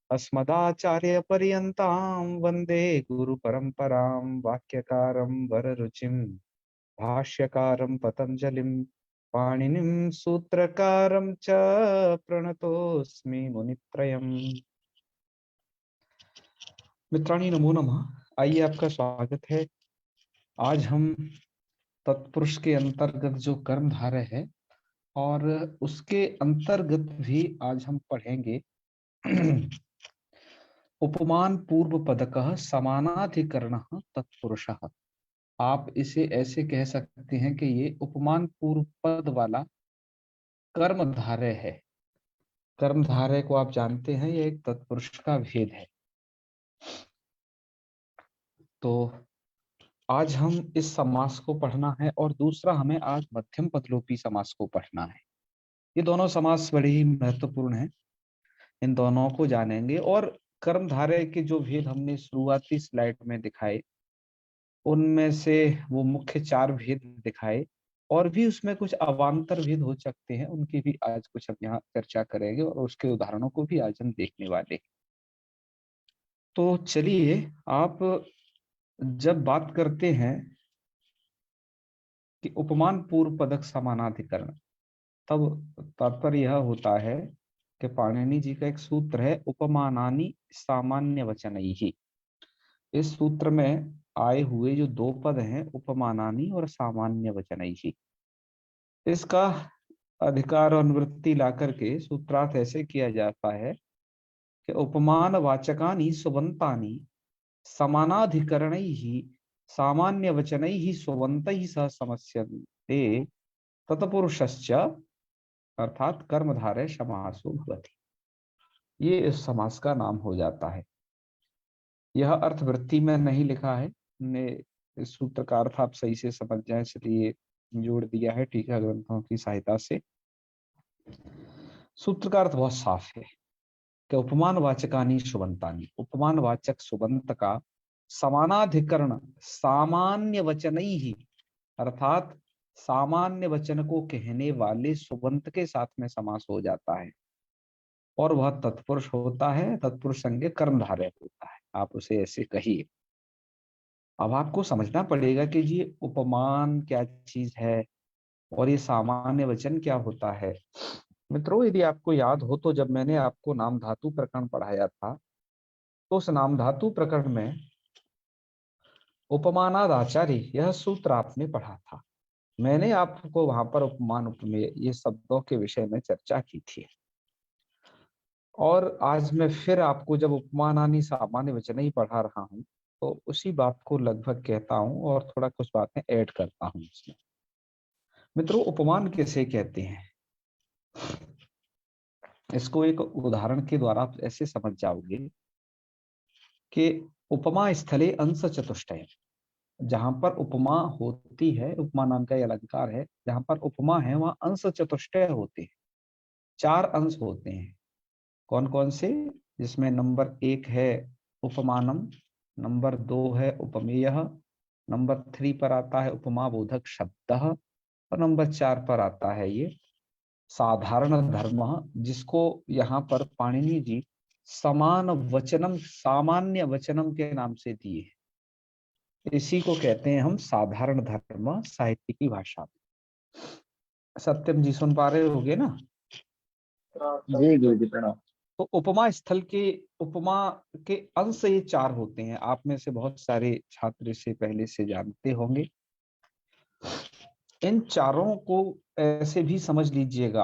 अस्मदाचार्यपर्यन्तां वन्दे गुरुपरम्परां वाक्यकारं वररुचिं भाष्यकारं पतञ्जलिं पाणिनिं सूत्रकारं च प्रणतोऽस्मि मुनित्रयम्। मित्राणि नमो नमः। आइए, आपका स्वागत है। आज हम तत्पुरुष के अंतर्गत जो कर्मधारय है और उसके अंतर्गत भी आज हम पढ़ेंगे उपमान पूर्व पदकः समानाधिकरणः तत्पुरुषः। आप इसे ऐसे कह सकते हैं कि ये उपमान पूर्व पद वाला कर्मधारय है। कर्मधारय को आप जानते हैं, ये एक तत्पुरुष का भेद है। तो आज हम इस समास को पढ़ना है और दूसरा हमें आज मध्यम पदलोपी समास को पढ़ना है। ये दोनों समास बड़े ही महत्वपूर्ण हैं, इन दोनों को जानेंगे। और कर्मधारय के जो भेद हमने शुरुआती स्लाइड में दिखाए, उनमें से वो मुख्य चार भेद दिखाए, और भी उसमें कुछ अवान्तर भेद हो सकते हैं, उनकी भी आज कुछ हम यहाँ चर्चा करेंगे और उसके उदाहरणों को भी आज हम देखने वाले हैं। तो चलिए, आप जब बात करते हैं कि उपमान पूर्व पदक समानाधिकरण, तब तात्पर्य यह होता है कि पाणिनि जी का एक सूत्र है, उपमानानि सामान्य वचनैहि। इस सूत्र में आए हुए जो दो पद हैं, उपमानानि और सामान्य वचनैहि, इसका अधिकार और अनुवृत्ति ला करके सूत्रार्थ ऐसे किया जाता है कि उपमान वाचकानि सुबंतानि समानाधिकरणैहि सामान्य वचनैहि सुबन्तैः सह समस्यन्ते तत्पुरुषश्च, अर्थात कर्मधारय समासो भवति। ये इस समास का नाम हो जाता है। यह अर्थवृत्ति में नहीं लिखा है, हमने इस सूत्र का अर्थ आप सही से समझ जाए इसलिए जोड़ दिया है टीका ग्रंथों की सहायता से। सूत्र का अर्थ बहुत साफ है कि उपमान वाचकानी सुबंतानी, उपमान वाचक सुबंत का समानाधिकरण सामान्य वचन ही, अर्थात सामान्य वचन को कहने वाले सुबंत के साथ में समास हो जाता है, और वह तत्पुरुष होता है, तत्पुरुष संज्ञ कर्मधारय होता है। आप उसे ऐसे कहिए। अब आपको समझना पड़ेगा कि ये उपमान क्या चीज है और ये सामान्य वचन क्या होता है। मित्रों, यदि आपको याद हो तो जब मैंने आपको नाम धातु प्रकरण पढ़ाया था, तो उस नाम धातु प्रकरण में उपमानाद आचार्य यह सूत्र आपने पढ़ा था। मैंने आपको वहां पर उपमान उपमेय ये शब्दों के विषय में चर्चा की थी। और आज मैं फिर आपको जब उपमानानि सामान्य वचन ही पढ़ा रहा हूं, तो उसी बात को लगभग कहता हूं और थोड़ा कुछ बातें ऐड करता हूं इसमें। मित्रों, उपमान किसे कहते हैं, इसको एक उदाहरण के द्वारा आप ऐसे समझ जाओगे कि उपमा स्थले अंश चतुष्टय, जहां पर उपमा होती है, उपमा नाम का यह अलंकार है, जहां पर उपमा है वहां अंश चतुष्टय होते हैं, चार अंश होते हैं। कौन कौन से? जिसमें नंबर एक है उपमानम, नंबर दो है उपमेय, नंबर थ्री पर आता है उपमा बोधक शब्द, और नंबर चार पर आता है ये साधारण धर्म, जिसको यहाँ पर पाणिनि जी समान वचनम सामान्य वचनम के नाम से दिए। इसी को कहते हैं हम साधारण धर्म साहित्य की भाषा में। सत्यम जी सुन पा रहे होगे ना? जी जी जी प्रणाम। तो उपमा के अंश ये चार होते हैं। आप में से बहुत सारे छात्र इसे पहले से जानते होंगे। इन चारों को ऐसे भी समझ लीजिएगा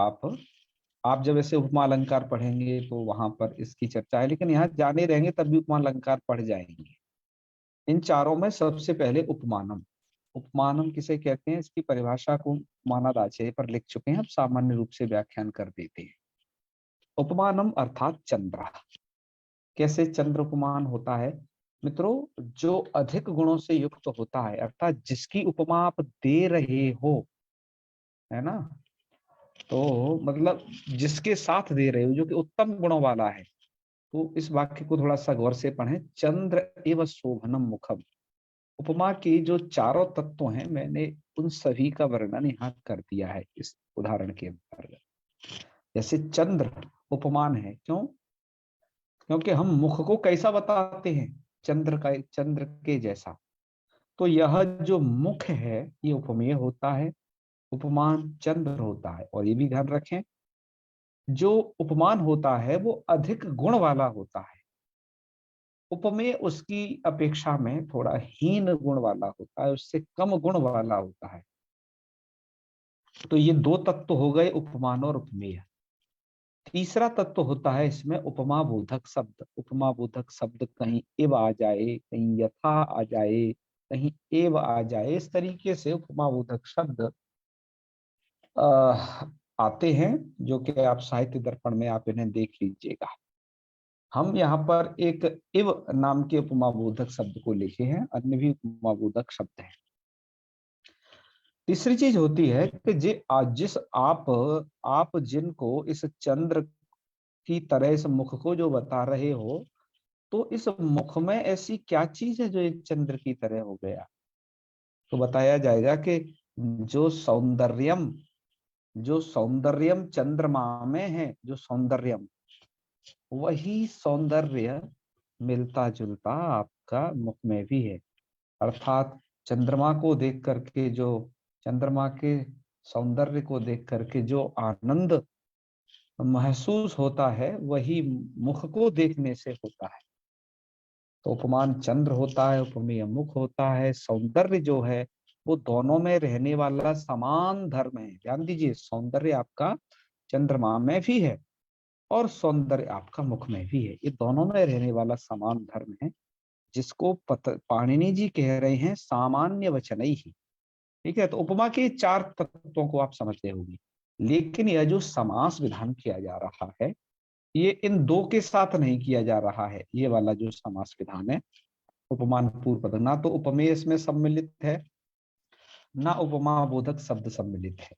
आप जब ऐसे उपमा अलंकार पढ़ेंगे तो वहां पर इसकी चर्चा है, लेकिन यहाँ जाने रहेंगे तब भी उपमा अलंकार पढ़ जाएंगे। इन चारों में सबसे पहले उपमानम। उपमानम किसे कहते हैं, इसकी परिभाषा को मानदाचार्य पर लिख चुके हैं, अब सामान्य रूप से व्याख्यान कर देते हैं। उपमानम अर्थात चंद्र। कैसे चंद्र उपमान होता है? मित्रों, जो अधिक गुणों से युक्त होता है, अर्थात जिसकी उपमा आप दे रहे हो, है ना, तो मतलब जिसके साथ दे रहे हो, जो कि उत्तम गुणों वाला है, तो इस वाक्य को थोड़ा सा गौर से पढ़ें। चंद्र एवं शोभनम मुखम। उपमा के जो चारों तत्व हैं, मैंने उन सभी का वर्णन यहाँ कर दिया है इस उदाहरण के अंतर्गत। जैसे चंद्र उपमान है, क्यों? क्योंकि हम मुख को कैसा बताते हैं, चंद्र के जैसा। तो यह जो मुख है ये उपमेय होता है, उपमान चंद्र होता है। और ये भी ध्यान रखें, जो उपमान होता है वो अधिक गुण वाला होता है, उपमेय उसकी अपेक्षा में थोड़ा हीन गुण वाला होता है, उससे कम गुण वाला होता है। तो ये दो तत्व हो गए, उपमान और उपमेय। तीसरा तत्व होता है इसमें उपमा बोधक शब्द। उपमा बोधक शब्द कहीं इव आ जाए, कहीं यथा आ जाए, कहीं एव आ जाए, इस तरीके से उपमा बोधक शब्द आते हैं, जो कि आप साहित्य दर्पण में आप इन्हें देख लीजिएगा। हम यहाँ पर एक इव नाम के उपमा बोधक शब्द को लिखे हैं, अन्य भी उपमा बोधक शब्द हैं। तीसरी चीज होती है कि जिस आप जिनको इस चंद्र की तरह इस मुख को जो बता रहे हो, तो इस मुख में ऐसी क्या चीज है जो एक चंद्र की तरह हो गया। तो बताया जाएगा कि जो सौंदर्यम जो सौंदर्यम चंद्रमा में है, जो सौंदर्यम, वही सौंदर्य मिलता जुलता आपका मुख में भी है। अर्थात चंद्रमा को देख करके जो चंद्रमा के सौंदर्य को देख करके जो आनंद महसूस होता है, वही मुख को देखने से होता है। तो उपमान चंद्र होता है, उपमेय मुख होता है। सौंदर्य जो है वो दोनों में रहने वाला समान धर्म है। ध्यान दीजिए, सौंदर्य आपका चंद्रमा में भी है और सौंदर्य आपका मुख में भी है, ये दोनों में रहने वाला समान धर्म है, जिसको पाणिनि जी कह रहे हैं सामान्य वचन ही। ठीक है, तो उपमा के चार तत्वों को आप समझते होंगे, लेकिन यह जो समास विधान किया जा रहा है, ये इन दो के साथ नहीं किया जा रहा है। ये वाला जो समास विधान है, उपमान पूर्व पद, ना तो उपमेय इसमें सम्मिलित है, ना उपमा बोधक शब्द सम्मिलित है।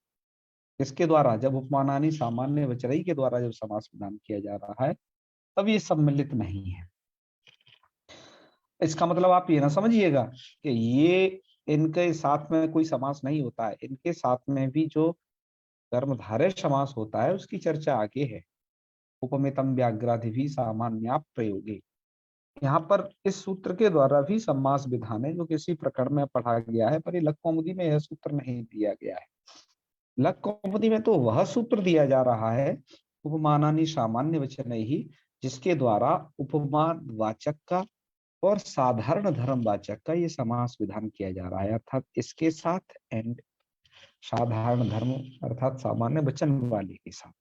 इसके द्वारा जब उपमानानि सामान्य वचरई के द्वारा जब समास विधान किया जा रहा है, तब ये सम्मिलित नहीं है। इसका मतलब आप ये ना समझिएगा कि ये इनके साथ में कोई समास नहीं होता है। इनके साथ में भी जो कर्मधारय समास होता है उसकी चर्चा आगे है। उपमितम व्याघ्रादि भी सामान्य प्रयोगे, यहाँ पर इस सूत्र के द्वारा भी समास विधान है जो किसी प्रकरण में पढ़ा गया है, पर ये लघु कौमुदी में यह सूत्र नहीं दिया गया है। लघु कौमुदी में तो वह सूत्र दिया जा रहा है, उपमानानि सामान्य वचन ही, जिसके द्वारा उपमान वाचक का और साधारण धर्म वाचक का ये समास विधान किया जा रहा है, अर्थात इसके साथ एंड साधारण धर्म अर्थात सामान्य वचन वाले के साथ।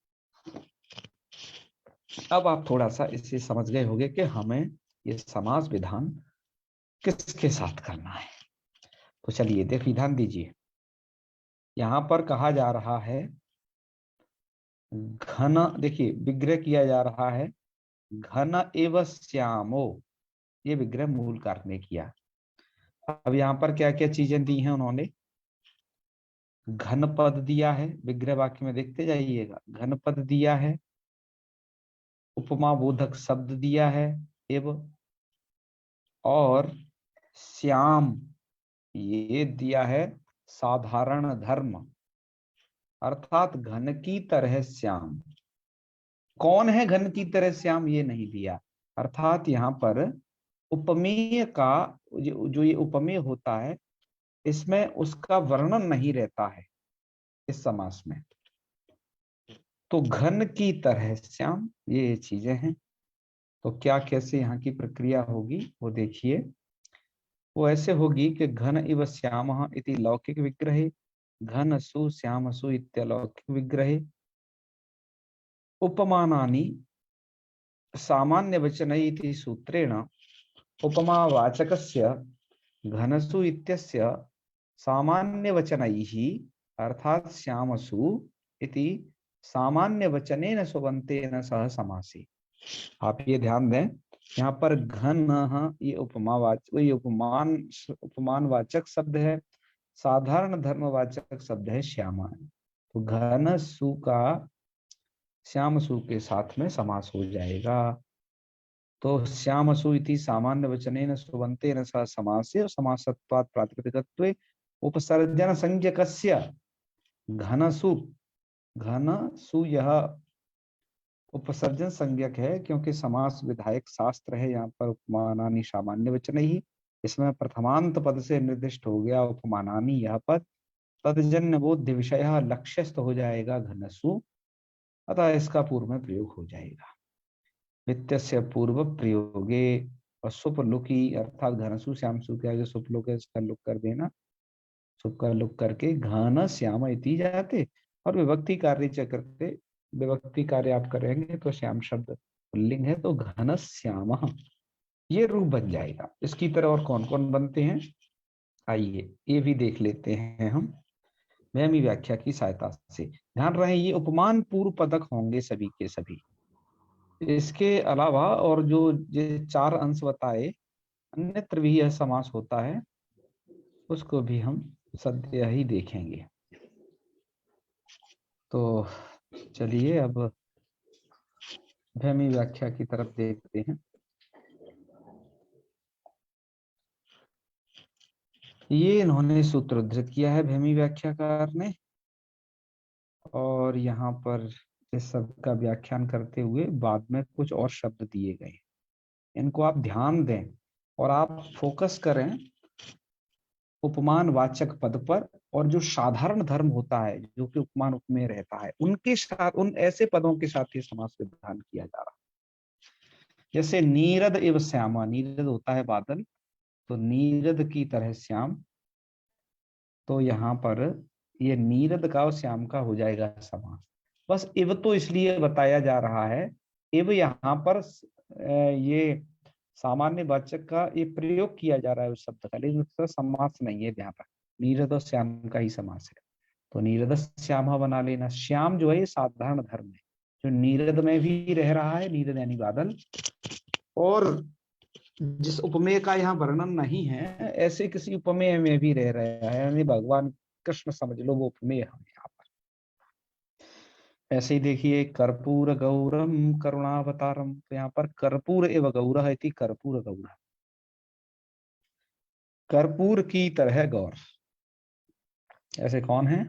अब आप थोड़ा सा इसे समझ गए होंगे कि हमें ये समास विधान किसके साथ करना है। तो चलिए देख विधान दीजिए। यहां पर कहा जा रहा है घन, देखिए विग्रह किया जा रहा है घन एव श्यामो, ये विग्रह मूल कार ने किया। अब यहाँ पर क्या क्या चीजें दी हैं उन्होंने, घन पद दिया है, विग्रह वाक्य में देखते जाइएगा, घन पद दिया है, उपमा बोधक शब्द दिया है एव, और श्याम ये दिया है साधारण धर्म, अर्थात घन की तरह श्याम। कौन है घन की तरह श्याम ये नहीं दिया, अर्थात यहाँ पर उपमेय का जो ये उपमेय होता है, इसमें उसका वर्णन नहीं रहता है इस समास में। तो घन की तरह श्याम ये चीजें हैं। तो क्या कैसे यहाँ की प्रक्रिया होगी वो देखिए। वो ऐसे होगी कि घन इव श्यामः इति लौकिक विग्रहे, घन सु श्याम सु इत्यलौकिक विग्रहे, उपमानानि सामान्य वचन इति सूत्रेण उपमावाचकस्य घनसु इत्यस्य सामान्य वचनैः अर्थात श्यामसु इति सामान्य वचनेन सुबंतेन सह समासे। आप ये ध्यान दें, यहाँ पर घन ये उपमान वाचक शब्द है, साधारण धर्मवाचक शब्द है श्यामा। तो घन सु का श्याम सु के साथ में समास हो जाएगा। तो श्यामसु इति सामान्य वचनेन सुबंतेन सह समासे, समासत्वात् प्रातिपदिकत्वे उपसर्जन संज्ञकस्य घनसु, घनसु यह उपसर्जन संज्ञक है क्योंकि समास विधायक शास्त्र है। यहाँ पर उपमानानि सामान्य वचन ही, इसमें प्रथमांत पद से निर्दिष्ट हो गया उपमानानि यह पद। तदजन्य बोध्य विषय लक्ष्यस्थ हो जाएगा घनसु, अतः इसका पूर्व में प्रयोग हो जाएगा। नित्यस्य पूर्व प्रयोगे, और सुपलुकी अर्थात घनसु श्यामसु के आगे सुपलुक है, इसका लुक कर देना, सुप का लुक करके घन श्याम इति जाते, और विभक्ति कार्य चक्र पे विभक्ति कार्य आप करेंगे तो श्याम शब्द पुल्लिंग है तो घन श्याम ये रूप बन जाएगा। इसकी तरह और कौन कौन बनते हैं, आइए ये भी देख लेते हैं हम वहमी व्याख्या की सहायता से। ध्यान रहे ये उपमान पूर्व पदक होंगे सभी के सभी। इसके अलावा और जो ये चार अंश बताए अन्यत्र भी यह समास होता है, उसको भी हम सद्य ही देखेंगे। तो चलिए अब वहमी व्याख्या की तरफ देखते हैं। ये इन्होंने सूत्र उद्धृत किया है वहमी व्याख्याकार ने, और यहाँ पर इस शब्द का व्याख्यान करते हुए बाद में कुछ और शब्द दिए गए, इनको आप ध्यान दें और आप फोकस करें उपमान वाचक पद पर, और जो साधारण धर्म होता है जो कि उपमान उपमेय रहता है उनके साथ, उन ऐसे पदों के साथ ये समास विधान किया जा रहा है। जैसे नीरद एवं श्यामा, नीरद होता है बादल, तो नीरद की तरह श्याम, तो यहाँ पर ये नीरद का और श्याम का हो जाएगा समास। बस इव तो इसलिए बताया जा रहा है, इव यहाँ पर ये सामान्य वाचक का ये प्रयोग किया जा रहा है उस शब्द का, लेकिन उसका समास नहीं है यहाँ पर, नीरद और श्याम का ही समास है। तो नीरद श्याम बना लेना। श्याम जो है ये साधारण धर्म है, जो नीरद में भी रह रहा है, नीरद यानी बादल, और जिस उपमेय का यहाँ वर्णन नहीं है ऐसे किसी उपमेय में भी रह रहा है, यानी भगवान कृष्ण समझ लो वो उपमेय है यहाँ पर। ऐसे ही देखिए कर्पूर गौरम करुणावतारम, तो यहाँ पर कर्पूर एवं गौर है, कर्पूर गौर, कर्पूर की तरह गौर, ऐसे कौन है,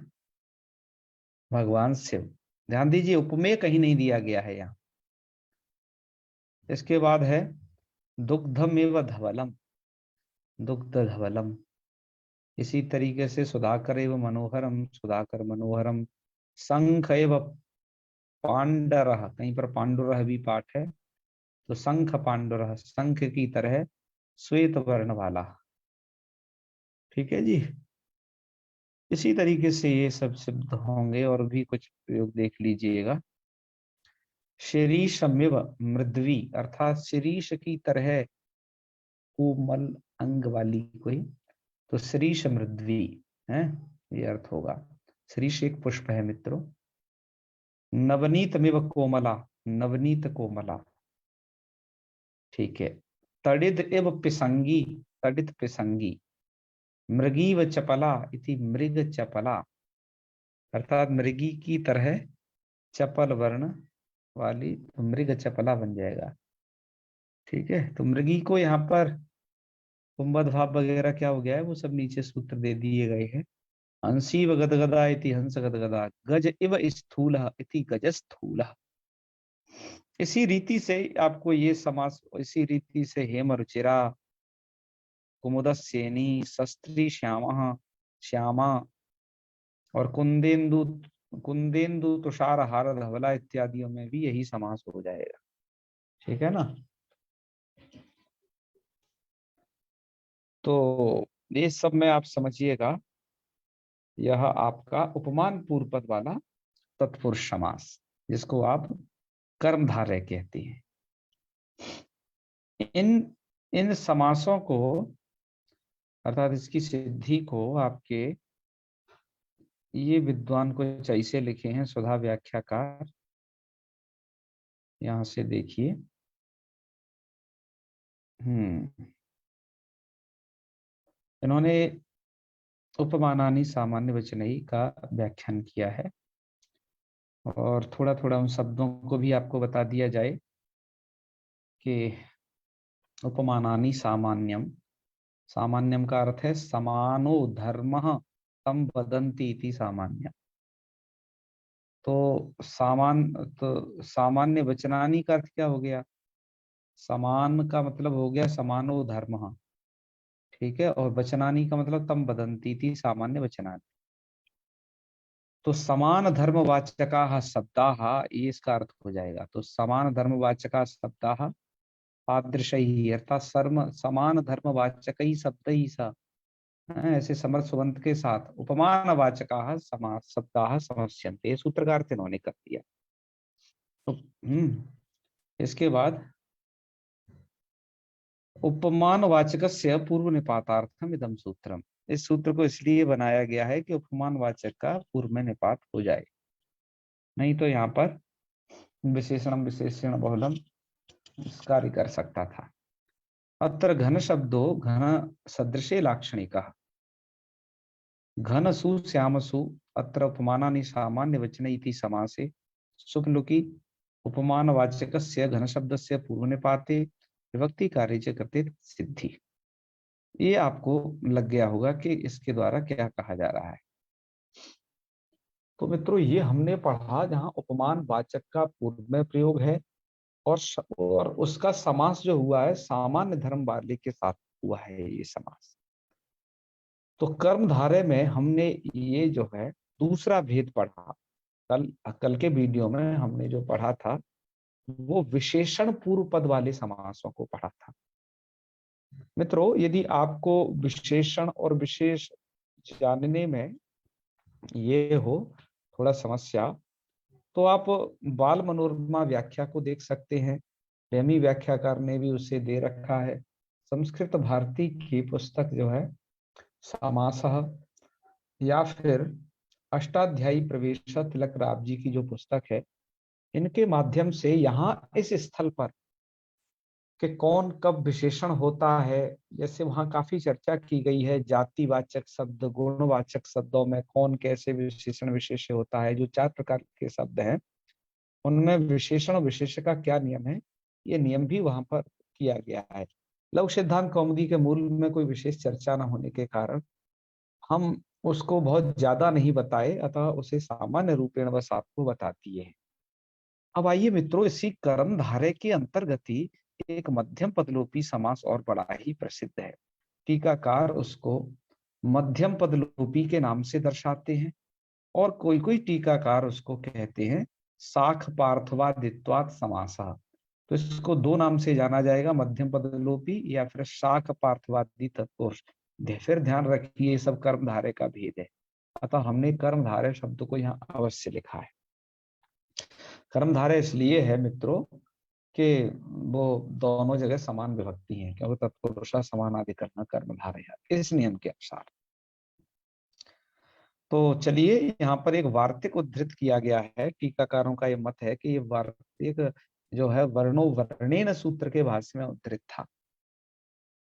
भगवान शिव। ध्यान दीजिए उपमेय कहीं नहीं दिया गया है यहाँ। इसके बाद है दुग्धम एवं धवलम, दुग्ध धवलम, इसी तरीके से सुधाकर एवं मनोहरम, सुधाकर मनोहरम, शंख एवं पांडरह, कहीं पर पांडुरह भी पाठ है, तो शंख पांडुरह, शंख की तरह श्वेत वर्ण वाला। ठीक है जी, इसी तरीके से ये सब शब्द होंगे, और भी कुछ प्रयोग देख लीजिएगा। शिरीषमिव मृद्वी, अर्थात शिरीष की तरह कोमल अंग वाली कोई, तो शिरीष मृद्वी है, ये अर्थ होगा। शिरीष एक पुष्प है मित्रों। नवनीतमिव कोमला, नवनीत कोमला, ठीक है। तड़ित एव पिसंगी, तड़ित पिसंगी, मृगी व चपला इति मृग चपला, अर्थात मृगी की तरह चपल वर्ण वाली, तो मृग चपला बन जाएगा। ठीक है, तो मृगी को यहाँ पर कुंभद भाव वगैरह क्या हो गया है वो सब नीचे सूत्र दे दिए गए हैं। हंसी व गदगदा इति हंस गदगदा, गज इव स्थूल इति गज स्थूल। इसी रीति से आपको ये समास, इसी रीति से हेम रुचिरा, कुमुदस्येनी, शस्त्री श्यामा, श्यामा, और कुंदेन्दु, कुंदेन्दु तुषार हार धवला इत्यादियों में भी यही समास हो जाएगा। ठीक है ना। तो ये सब में आप समझिएगा, यह आपका उपमान पूर्व पद वाला तत्पुरुष समास, जिसको आप कर्मधारय कहते हैं। इन इन समासों को, अर्थात इसकी सिद्धि को आपके ये विद्वान को ऐसे लिखे हैं सुधा व्याख्याकार, यहां से देखिए। इन्होंने उपमानानि सामान्य वचनई का व्याख्यान किया है, और थोड़ा थोड़ा उन शब्दों को भी आपको बता दिया जाए कि उपमानानि सामान्यम, सामान्यम का अर्थ है समानो धर्म तम वदन्ति इति सामान्य, तो सामान्य वचनानी का अर्थ क्या हो गया? समान का मतलब हो गया समानो धर्म, ठीक है। और वचनानी का मतलब तम वदंती थी सामान्य वचनानी। तो समान धर्मवाचका शब्दाः, ये इसका अर्थ हो जाएगा। तो समान धर्मवाचका शब्दाः तादृशैः, अर्थात सर्व समान धर्मवाचकैः शब्दैः स, ऐसे समर्थ सुबंत के साथ उपमानवाचकाः शब्दाः समस्यन्ते, ये सूत्र का अर्थ इन्होंने कर दिया। तो इसके बाद उपमानवाचकस्य पूर्व निपातार्थम इदम सूत्रम, इस सूत्र को इसलिए बनाया गया है कि उपमानवाचक का पूर्व में निपात हो जाए, नहीं तो यहाँ पर विशेषणम विशेषण बहुलम कार्य कर सकता था। अत्र घन शब्दो घन सदृशे लाक्षणिकः, घनसु श्यामसु अत्र उपमानानि सामान्य वचन इति समासे शुक्लुकी उपमानवाचकस्य घन शब्दस्य पूर्वनिपाते विभक्ति कार्य च कृते सिद्धि। ये आपको लग गया होगा कि इसके द्वारा क्या कहा जा रहा है। तो मित्रों, ये हमने पढ़ा जहां उपमान वाचक का पूर्व में प्रयोग है और उसका समास जो हुआ है सामान्य धर्म वाले के साथ हुआ है ये समास। तो कर्मधारय में हमने ये जो है दूसरा भेद पढ़ा। कल के वीडियो में हमने जो पढ़ा था वो विशेषण पूर्व पद वाले समासों को पढ़ा था। मित्रों, यदि आपको विशेषण और विशेष जानने में ये हो थोड़ा समस्या, तो आप बाल मनोरमा व्याख्या को देख सकते हैं। प्रेमी व्याख्याकार ने भी उसे दे रखा है। संस्कृत भारती की पुस्तक जो है समासः, या फिर अष्टाध्यायी प्रवेश तिलक राव जी की जो पुस्तक है, इनके माध्यम से यहाँ इस स्थल पर कि कौन कब विशेषण होता है, जैसे वहां काफी चर्चा की गई है जातिवाचक शब्द गुणवाचक शब्दों में कौन कैसे विशेषण विशेष्य होता है। जो 4 प्रकार के शब्द हैं उनमें विशेषण विशेष्य का क्या नियम है, ये नियम भी वहां पर किया गया है। लघु सिद्धांत कौमुदी के मूल में कोई विशेष चर्चा न होने के कारण हम उसको बहुत ज्यादा नहीं बताए, अतः उसे सामान्य रूपेण बस आपको बता दिए है। अब आइए मित्रों, इसी कर्म धारे के अंतर्गत ही एक मध्यम पदलोपी समास और बड़ा ही प्रसिद्ध है। टीकाकार उसको मध्यम पदलोपी के नाम से दर्शाते हैं और कोई कोई टीकाकार उसको कहते हैं साख पार्थवादित्वात् समासः। तो इसको 2 नाम से जाना जाएगा, मध्यम पदलोपी या फिर शाख पार्थवादी तत्पुरुष। फिर ध्यान रखिए ये सब कर्मधारय का भेद है, अतः हमने कर्मधारय शब्द को यहाँ अवश्य लिखा है। कर्मधारय इसलिए है मित्रों कि वो दोनों जगह समान विभक्ति है, क्योंकि तत्पुरुषा समानाधिकरण कर्मधारय इस नियम के अनुसार। तो चलिए, यहाँ पर एक वार्तिक उद्धृत किया गया है। टीकाकारों का ये मत है कि ये वार्तिक जो है वर्णो वर्णेन सूत्र के भाष्य में उद्धृत था।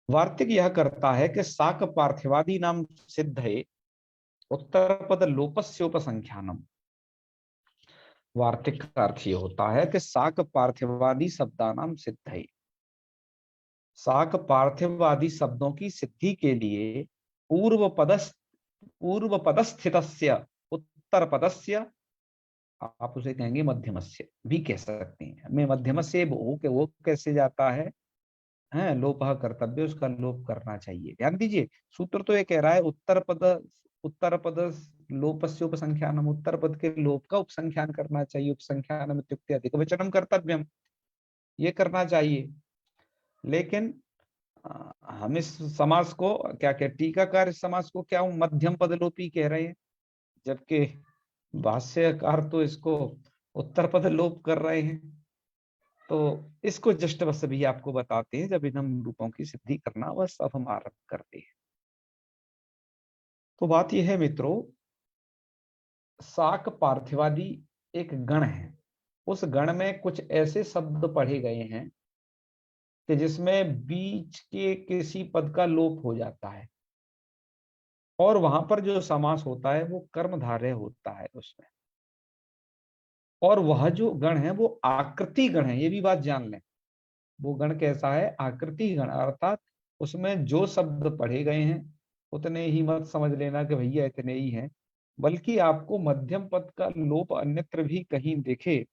वार्तिक यह करता है कि साक पार्थिवादी नाम सिद्ध है उत्तर पद लोपस्योपसंख्यानम। वार्तिक का अर्थ ये होता है कि साक पार्थिवादी शब्दानाम सिद्ध है, साक पार्थिवादी शब्दों की सिद्धि के लिए पूर्व पदस्थितस्य उत्तर पदस्य, आप उसे कहेंगे मध्यमस्य भी कह सकते हैं। मैं मध्यमस्य वो कैसे जाता है, लोपः कर्तव्य, उसका लोप करना चाहिए। ध्यान दीजिए, सूत्र तो ये कह रहा है उत्तर पद लोपस्य उपसंख्यानम, उत्तर पद के लोप का उपसंख्यान करना चाहिए। उपसंख्यानम इत्युक्ते अधिक वचनम कर्तव्यम, ये करना चाहिए। लेकिन हम इस समास को क्या टीकाकार इस समास को क्या मध्यम पदलोपी कह रहे हैं, जबकि भाष्यकार तो इसको उत्तर पद लोप कर रहे हैं। तो इसको जस्ट बस अभी आपको बताते हैं, जब इन रूपों की सिद्धि करना बस अब हम आरंभ करते हैं। तो बात यह है मित्रों, साक पार्थिवादी एक गण है। उस गण में कुछ ऐसे शब्द पढ़े गए हैं कि जिसमें बीच के किसी पद का लोप हो जाता है और वहां पर जो समास होता है वो कर्मधारय होता है उसमें। और वह जो गण है वो आकृति गण है, ये भी बात जान लें। वो गण कैसा है, आकृति गण, अर्थात उसमें जो शब्द पढ़े गए हैं उतने ही मत समझ लेना कि भैया इतने ही हैं। बल्कि आपको मध्यम पद का लोप अन्यत्र भी कहीं दिखे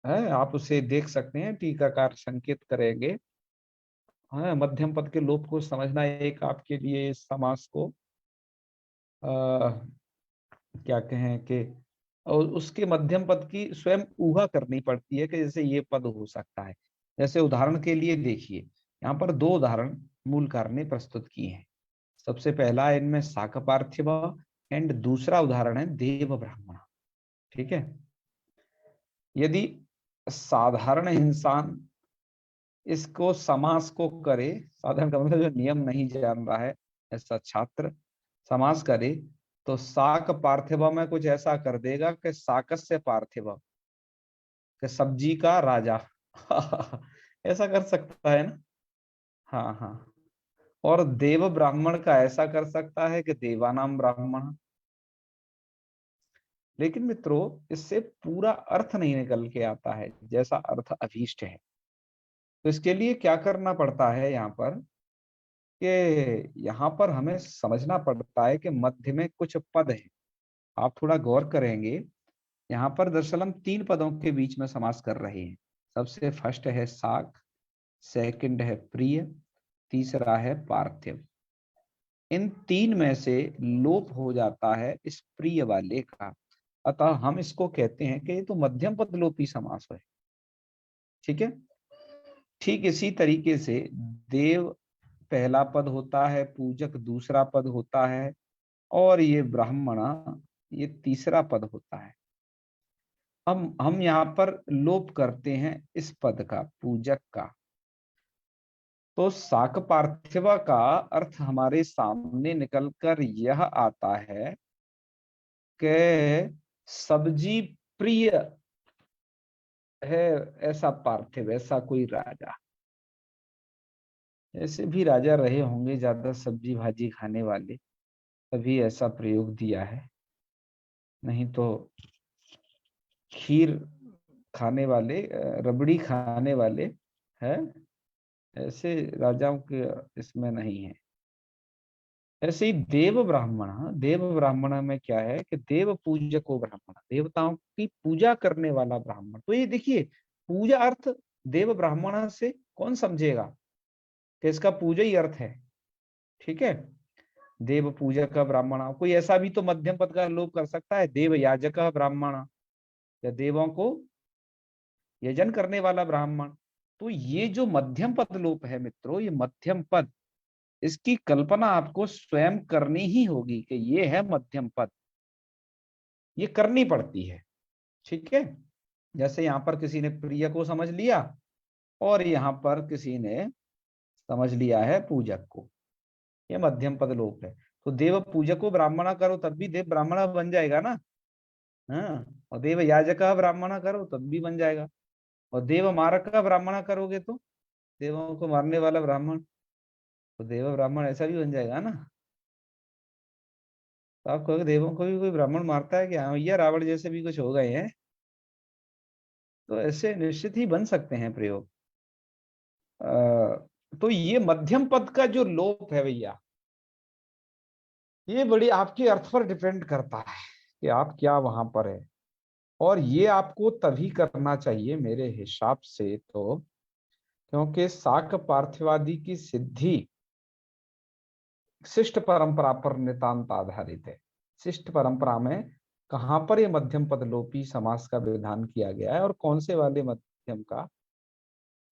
है, आप उसे देख सकते हैं, टीकाकार संकेत करेंगे। हाँ, मध्यम पद के लोप को समझना एक आपके लिए इस समास को क्या कहें कि, और उसके मध्यम पद की स्वयं ऊहा करनी पड़ती है कि जैसे ये पद हो सकता है। जैसे उदाहरण के लिए देखिए, यहाँ पर दो उदाहरण मूलकार ने प्रस्तुत किए हैं। सबसे पहला है इनमें शाक पार्थिव एंड दूसरा उदाहरण है देव ब्राह्मण। ठीक है, यदि साधारण इंसान इसको समास को करे, साधारण का मतलब जो नियम नहीं जान रहा है ऐसा छात्र समास करे, तो शाक पार्थिव में कुछ ऐसा कर देगा कि शाकस्य पार्थिव, कि सब्जी का राजा। ऐसा कर सकता है ना। हाँ हाँ। और देव ब्राह्मण का ऐसा कर सकता है कि देवानाम ब्राह्मण। लेकिन मित्रों, इससे पूरा अर्थ नहीं निकल के आता है जैसा अर्थ अभीष्ट है। तो इसके लिए क्या करना पड़ता है यहाँ पर, कि यहाँ पर हमें समझना पड़ता है कि मध्य में कुछ पद है। आप थोड़ा गौर करेंगे, यहाँ पर दरअसल हम तीन पदों के बीच में समास कर रहे हैं। सबसे फर्स्ट है शाक, सेकंड है प्रिय, तीसरा है पार्थिव। इन तीन में से लोप हो जाता है इस प्रिय वाले का, अतः हम इसको कहते हैं कि ये तो मध्यम पद लोपी समास है। ठीक है, ठीक इसी तरीके से देव पहला पद होता है, पूजक दूसरा पद होता है, और ये ब्राह्मणा ये तीसरा पद होता है। हम यहाँ पर लोप करते हैं इस पद का, पूजक का। तो शाक पार्थिव का अर्थ हमारे सामने निकलकर यह आता है कि सब्जी प्रिय है ऐसा पार्थिव, ऐसा कोई राजा। ऐसे भी राजा रहे होंगे ज्यादा सब्जी भाजी खाने वाले, तभी ऐसा प्रयोग दिया है, नहीं तो खीर खाने वाले, रबड़ी खाने वाले है, ऐसे राजाओं के इसमें नहीं है। ऐसे ही देव ब्राह्मण, देव ब्राह्मण में क्या है कि देव पूजको ब्राह्मण, देवताओं की पूजा करने वाला ब्राह्मण। तो ये देखिए, पूजा अर्थ देव ब्राह्मण से कौन समझेगा कि इसका पूजा ही अर्थ है। ठीक है, देव पूजक ब्राह्मण, कोई ऐसा भी तो मध्यम पद का लोप कर सकता है, देव याजक ब्राह्मण, या देवों को यजन करने वाला ब्राह्मण। तो ये जो मध्यम पद लोप है मित्रों, ये मध्यम पद, इसकी कल्पना आपको स्वयं करनी ही होगी कि ये है मध्यम पद, ये करनी पड़ती है। ठीक है, जैसे यहाँ पर किसी ने प्रिय को समझ लिया और यहाँ पर किसी ने समझ लिया है पूजक को, ये मध्यम पद लोप है। तो देव पूजक को ब्राह्मणा करो तब भी देव ब्राह्मणा बन जाएगा ना। हाँ, और देव याजक ब्राह्मणा करो तब भी बन जाएगा। और देव मारक का ब्राह्मणा करोगे तो देवों को मारने वाला ब्राह्मण, तो देव ब्राह्मण ऐसा भी बन जाएगा ना। तो आप कहोगे देवों को भी कोई ब्राह्मण मारता है क्या? भैया रावण जैसे भी कुछ हो गए हैं। तो ऐसे निश्चित ही बन सकते हैं प्रयोग। तो ये मध्यम पद का जो लोप है भैया, ये बड़ी आपके अर्थ पर डिपेंड करता है कि आप क्या वहां पर है। और ये आपको तभी करना चाहिए मेरे हिसाब से तो, क्योंकि शाक पार्थिवादि की सिद्धि शिष्ट परंपरा पर नितांत आधारित है। शिष्ट परंपरा में कहाँ पर ये मध्यम पद लोपी समास का विधान किया गया है और कौन से वाले मध्यम का,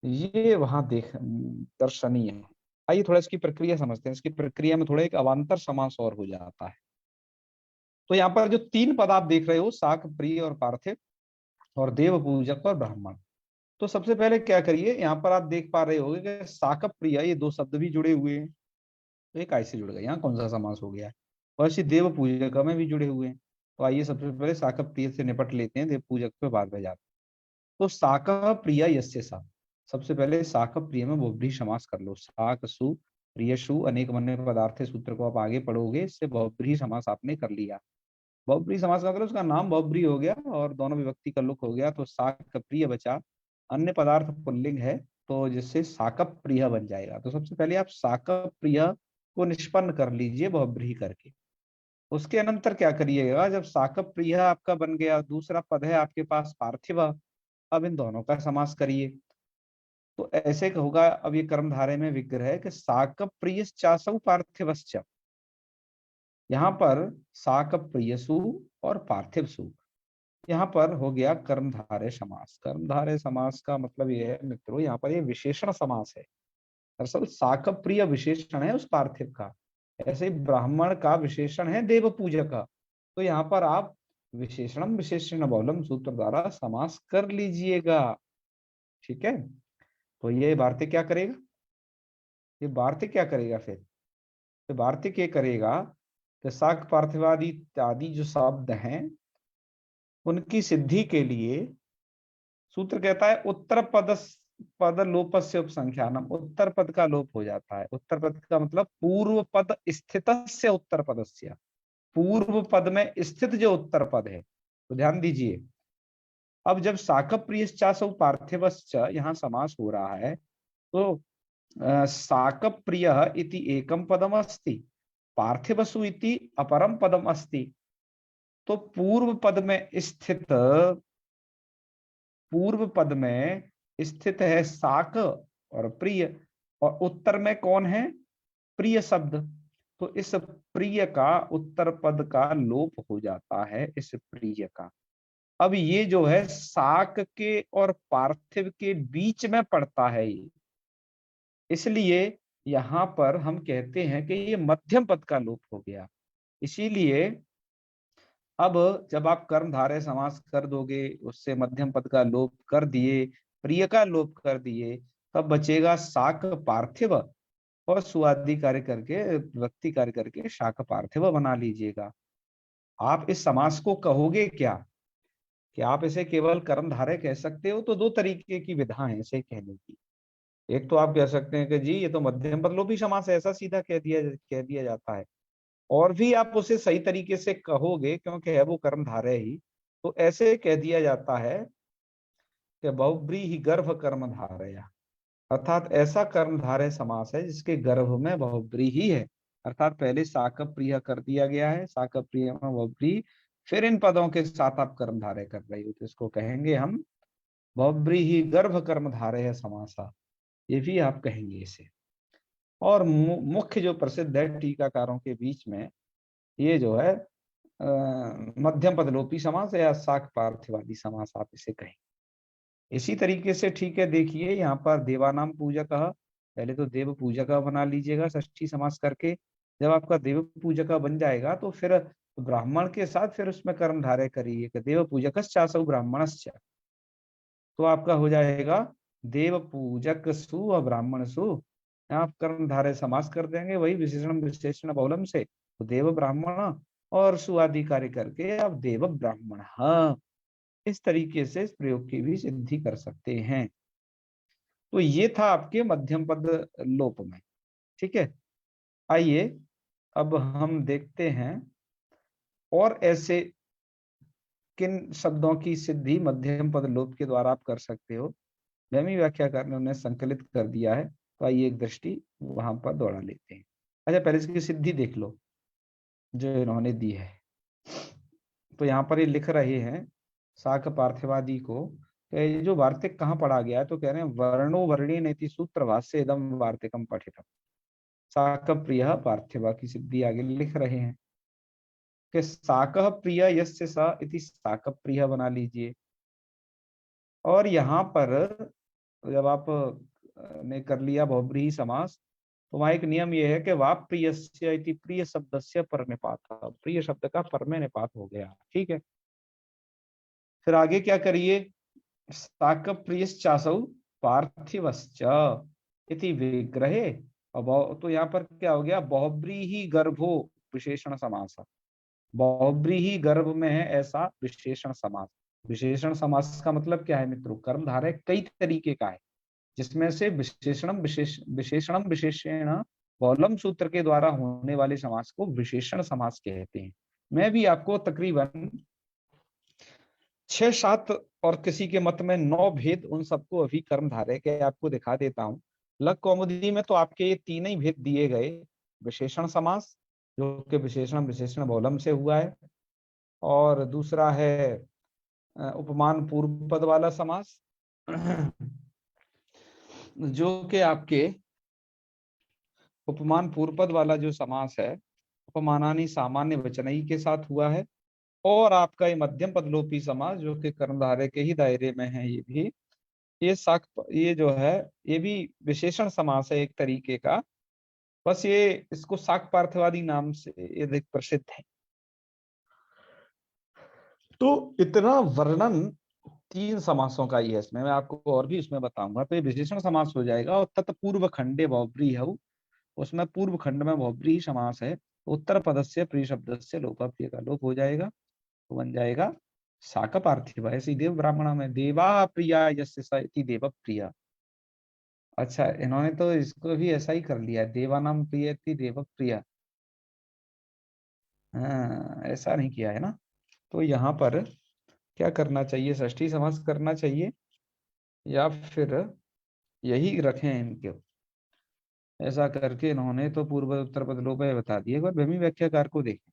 ये वहां देख दर्शनीय है। आइए थोड़ा इसकी प्रक्रिया समझते हैं। इसकी प्रक्रिया में थोड़ा एक अवांतर समास और हो जाता है। तो यहाँ पर जो तीन पद आप देख रहे हो, शाक प्रिय और पार्थिव और देव पूजक और ब्राह्मण, तो सबसे पहले क्या करिए, यहाँ पर आप देख पा रहे होगे कि शाक प्रिय ये दो शब्द भी जुड़े हुए हैं, तो एक ऐसे जुड़ गए, यहाँ कौन सा समास हो गया है। और इसी देव पूजक में भी जुड़े हुए हैं। तो आइए सबसे पहले शाक प्रिय से निपट लेते हैं, देव पूजक पे बाद में जाते हैं। तो शाक प्रिय यस्य सा, सबसे पहले शाक प्रिय में बहुब्रीहि समास कर लो। शाक सु प्रिय सु अनेक मन्य पदार्थ सूत्र को आप आगे पढ़ोगे, इससे बहुब्रीहि समास आपने कर लिया। बहुब्रीहि समास का मतलब उसका नाम बहुब्रीहि हो गया और दोनों विभक्ति का लुक हो गया, तो शाक प्रिय बचा। अन्य पदार्थ पुल्लिंग है, तो जिससे शाक प्रिय बन जाएगा। तो सबसे पहले आप शाक प्रिय को निष्पन्न कर लीजिए बहुब्रीहि करके। उसके अनंतर क्या करिएगा, जब साकप प्रिय आपका बन गया, दूसरा पद है आपके पास पार्थिव, अब इन दोनों का समास करिए। तो ऐसे होगा, अब ये कर्मधारय में विग्रह है कि साकप प्रिय चासौ पार्थिवश्च। यहाँ पर साकप प्रियसु और पार्थिव सु, यहाँ पर हो गया कर्मधारय समास। कर्मधारय समास का मतलब ये है मित्रों, यहाँ पर ये विशेषण समास है। दरअसल साकप प्रिय विशेषण है उस पार्थिव का, ऐसे ही ब्राह्मण का विशेषण है देव पूजक का। तो यहाँ पर आप विशेषणम विशेषण बहुलम सूत्र द्वारा समास कर लीजिएगा। ठीक है, तो ये वार्तिक क्या करेगा, ये वार्तिक क्या करेगा फिर, तो वार्तिक ये करेगा कि साक पार्थिवादि इत्यादि जो शब्द हैं उनकी सिद्धि के लिए सूत्र कहता है उत्तर पद लोपस्य उपसंख्यानम, उत्तर पद का लोप हो जाता है। उत्तर पद का मतलब पूर्व पद स्थितस्य उत्तर पदस्य, पूर्व पद में स्थित जो उत्तर पद है। तो ध्यान दीजिए, अब जब साकप प्रियश्चासौ पार्थिवश्च यहाँ समास हो रहा है, तो साकप प्रिय इति एकम पदम अस्ति, पार्थिवसु इति अपरम पदम अस्ति। तो पूर्व पद में स्थित, पूर्व पद में स्थित है साक और प्रिय, और उत्तर में कौन है, प्रिय शब्द। तो इस प्रिय का उत्तर पद का लोप हो जाता है, इस प्रिय का। अब ये जो है साक के और पार्थिव के बीच में पड़ता है ये, इसलिए यहां पर हम कहते हैं कि ये मध्यम पद का लोप हो गया। इसीलिए अब जब आप कर्मधारय समास कर दोगे, उससे मध्यम पद का लोप कर दिए, प्रिय का लोप कर दिए, तब बचेगा शाक पार्थिव, और सुआदि कार्य करके व्यक्ति कार्य करके शाक पार्थिव बना लीजिएगा। आप इस समास को कहोगे क्या, कि आप इसे केवल कर्मधारय कह सकते हो, तो दो तरीके की विधा है इसे कहने की। एक तो आप कह सकते हैं कि जी ये तो मध्यम पद लोपी समास है, ऐसा सीधा कह दिया जाता है। और भी आप उसे सही तरीके से कहोगे क्योंकि है वो कर्मधारय ही, तो ऐसे कह दिया जाता है कि बहुब्रीहि गर्भ कर्मधारया, अर्थात ऐसा कर्मधारय समास है जिसके गर्भ में बहुब्रीहि है। अर्थात पहले साकप प्रिय कर दिया गया है, साकप प्रिय में बहुब्रीहि, फिर इन पदों के साथ आप कर्मधारय कर रहे हो, तो इसको कहेंगे हम बहुब्रीहि गर्भ कर्मधारय समासा, ये भी आप कहेंगे इसे। और मुख्य जो प्रसिद्ध है टीकाकारों के बीच में, ये जो है मध्यम पदलोपी समास या साक पार्थिवादी समास आप इसे कहें। इसी तरीके से ठीक है, देखिए यहाँ पर देवानाम पूजक, पहले तो देव पूजक बना लीजिएगा षष्ठी समास करके। जब आपका देव पूजक बन जाएगा तो फिर ब्राह्मण के साथ फिर उसमें कर्मधारय करिए, देव पूजकश्चासौ ब्राह्मणश्च, तो आपका हो जाएगा देव पूजक सु और ब्राह्मण सु। आप कर्मधारय समास कर देंगे वही विशेषण विशेषण बहुलम से, तो देव ब्राह्मण और सुआदि कार्य करके आप देव ब्राह्मण, हाँ इस तरीके से इस प्रयोग की भी सिद्धि कर सकते हैं। तो ये था आपके मध्यम पद लोप में। ठीक है, आइए अब हम देखते हैं और ऐसे किन शब्दों की सिद्धि मध्यम पद लोप के द्वारा आप कर सकते हो। धर्मी व्याख्याकार ने उन्हें संकलित कर दिया है, तो आइए एक दृष्टि वहां पर दौड़ा लेते हैं। अच्छा, पहले इसकी सिद्धि देख लो जो इन्होंने दी है। तो यहाँ पर ये लिख रहे हैं साक पार्थिवादि को, तो ये जो वार्तिक कहाँ पढ़ा गया है, तो कह रहे हैं वर्णो वर्णी नेति सूत्र भाष्य इदम वार्तिकम पठितम। साक प्रिय पार्थिवा की सिद्धि आगे लिख रहे हैं कि साक प्रिय यस्य स इति साक प्रिय बना लीजिए। और यहाँ पर जब आप ने कर लिया बहुब्रीहि समास, तो वहां एक नियम यह है कि वा प्रियस्य इति प्रिय शब्दस्य पर निपात, प्रिय शब्द का पर में निपात हो गया। ठीक है, फिर आगे क्या करिए, साक प्रियश्चासौ पार्थिवश्च इति विग्रहे। तो यहाँ पर क्या हो गया, बहुब्रीहि गर्भो विशेषण समास, बहुब्रीहि गर्भ में है ऐसा विशेषण समास। विशेषण समास का मतलब क्या है मित्रों, कर्मधारय कई तरीके का है, जिसमें से विशेषणम विशेषण बहुलम सूत्र के द्वारा होने वाले समास को विशेषण समास कहते हैं। मैं भी आपको तकरीबन 6-7 और किसी के मत में 9 भेद उन सबको अभी कर्मधारय के आपको दिखा देता हूं। लघु कौमुदी में तो आपके ये 3 ही भेद दिए गए, विशेषण समास, जो कि विशेषण विशेषण बहुलम से हुआ है। और दूसरा है उपमान पूर्व पद वाला समास, जो कि आपके उपमान पूर्व पद वाला जो समास है, उपमानानि सामान्य वचनई के साथ हुआ है। और आपका ये मध्यम पदलोपी समास, जो कि कर्मधारय के ही दायरे में है, ये भी ये जो है, ये भी विशेषण समास है एक तरीके का। बस ये इसको शाक पार्थवादी नाम से ये अधिक प्रसिद्ध है। तो इतना वर्णन 3 समासों का ही है इसमें, मैं आपको और भी इसमें बताऊंगा। तो ये विशेषण समास हो जाएगा। और तत्पूर्व खंडे बहुब्रीहि है, उसमें पूर्व खंड में बहुब्रीहि समास है। उत्तर पदस्य प्रिय शब्द से लोपा प्रिय का लोप हो जाएगा, तो बन जाएगा शाक पार्थिव। ऐसी देव ब्राह्मण में देवा प्रिया यस्य स इति देव प्रिया। अच्छा, इन्होंने तो इसको भी ऐसा ही कर लिया है, देवानाम प्रिय इति देव प्रिया। हाँ, ऐसा नहीं किया है ना। तो यहाँ पर क्या करना चाहिए, षष्ठी समास करना चाहिए या फिर यही रखें इनके। ऐसा करके इन्होंने तो पूर्व उत्तर बदलोपय बता दिए। एक बार भूमि व्याख्याकार को देखें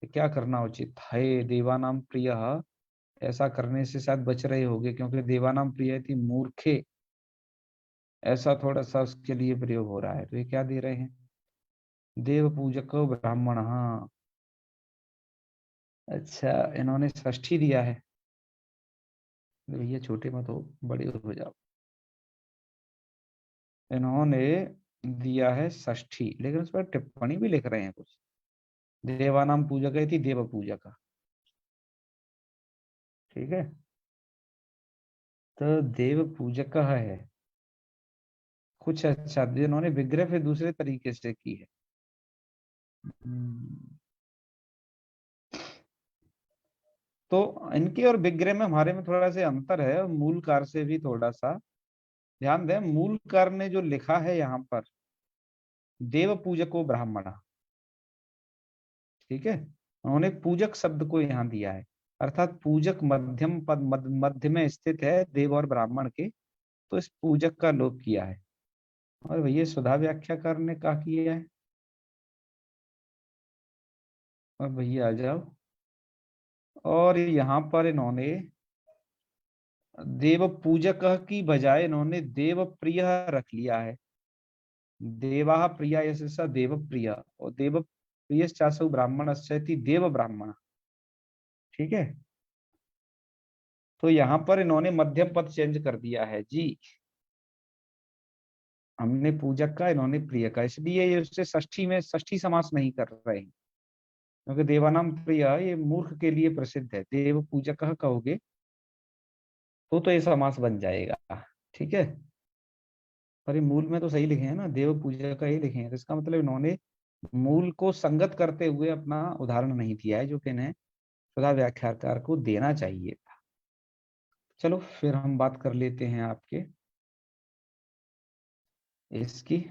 कि क्या करना उचित है। देवानाम प्रिय, ऐसा करने से शायद बच रहे होंगे, क्योंकि देवानाम प्रिय थी मूर्खे, ऐसा थोड़ा सा उसके लिए प्रयोग हो रहा है। तो ये क्या दे रहे हैं, देव पूजक ब्राह्मण। हाँ, अच्छा, इन्होंने षष्ठी दिया है। भैया छोटे मत हो, बड़े हो जाओ। इन्होंने दिया है षष्ठी, लेकिन उस पर टिप्पणी भी लिख रहे हैं कुछ। देवानाम पूजक थी देव पूजक। ठीक है, तो देव पूजक है कुछ। अच्छा, जिन्होंने विग्रह फिर दूसरे तरीके से की है। हम्म, तो इनके और विग्रह में हमारे में थोड़ा सा अंतर है, और मूल कार से भी थोड़ा सा ध्यान दें। मूल कार ने जो लिखा है यहाँ पर, देव पूजको ब्राह्मण, ठीक है, उन्होंने पूजक शब्द को यहाँ दिया है। अर्थात पूजक मध्यम पद मध्य में स्थित है देव और ब्राह्मण के, तो इस पूजक का लोप किया है। और भैया सुधा व्याख्याकार ने क्या किया है, और भैया आ जाओ। और यहाँ पर इन्होंने देव पूजक की बजाय इन्होंने देव प्रिय रख लिया है। देवा प्रिया यशसा देव प्रिय, और देव प्रिय चासु ब्राह्मण देव ब्राह्मण। ठीक है, तो यहाँ पर इन्होंने मध्यम पद चेंज कर दिया है जी। हमने पूजक का, इन्होंने प्रिय का, इसलिए ये उससे षष्ठी में षष्ठी समास नहीं कर रहे हैं, क्योंकि देवानाम प्रिय ये मूर्ख के लिए प्रसिद्ध है। देव पूजक कहोगे तो ये समास बन जाएगा। ठीक है, पर ये मूल में तो सही लिखे हैं ना, देव पूजक का ही लिखे हैं, तो इसका मतलब इन्होंने मूल को संगत करते हुए अपना उदाहरण नहीं दिया है, जो कि इन्हें सदा व्याख्याकार को देना चाहिए था। चलो फिर हम बात कर लेते हैं आपके इसकी।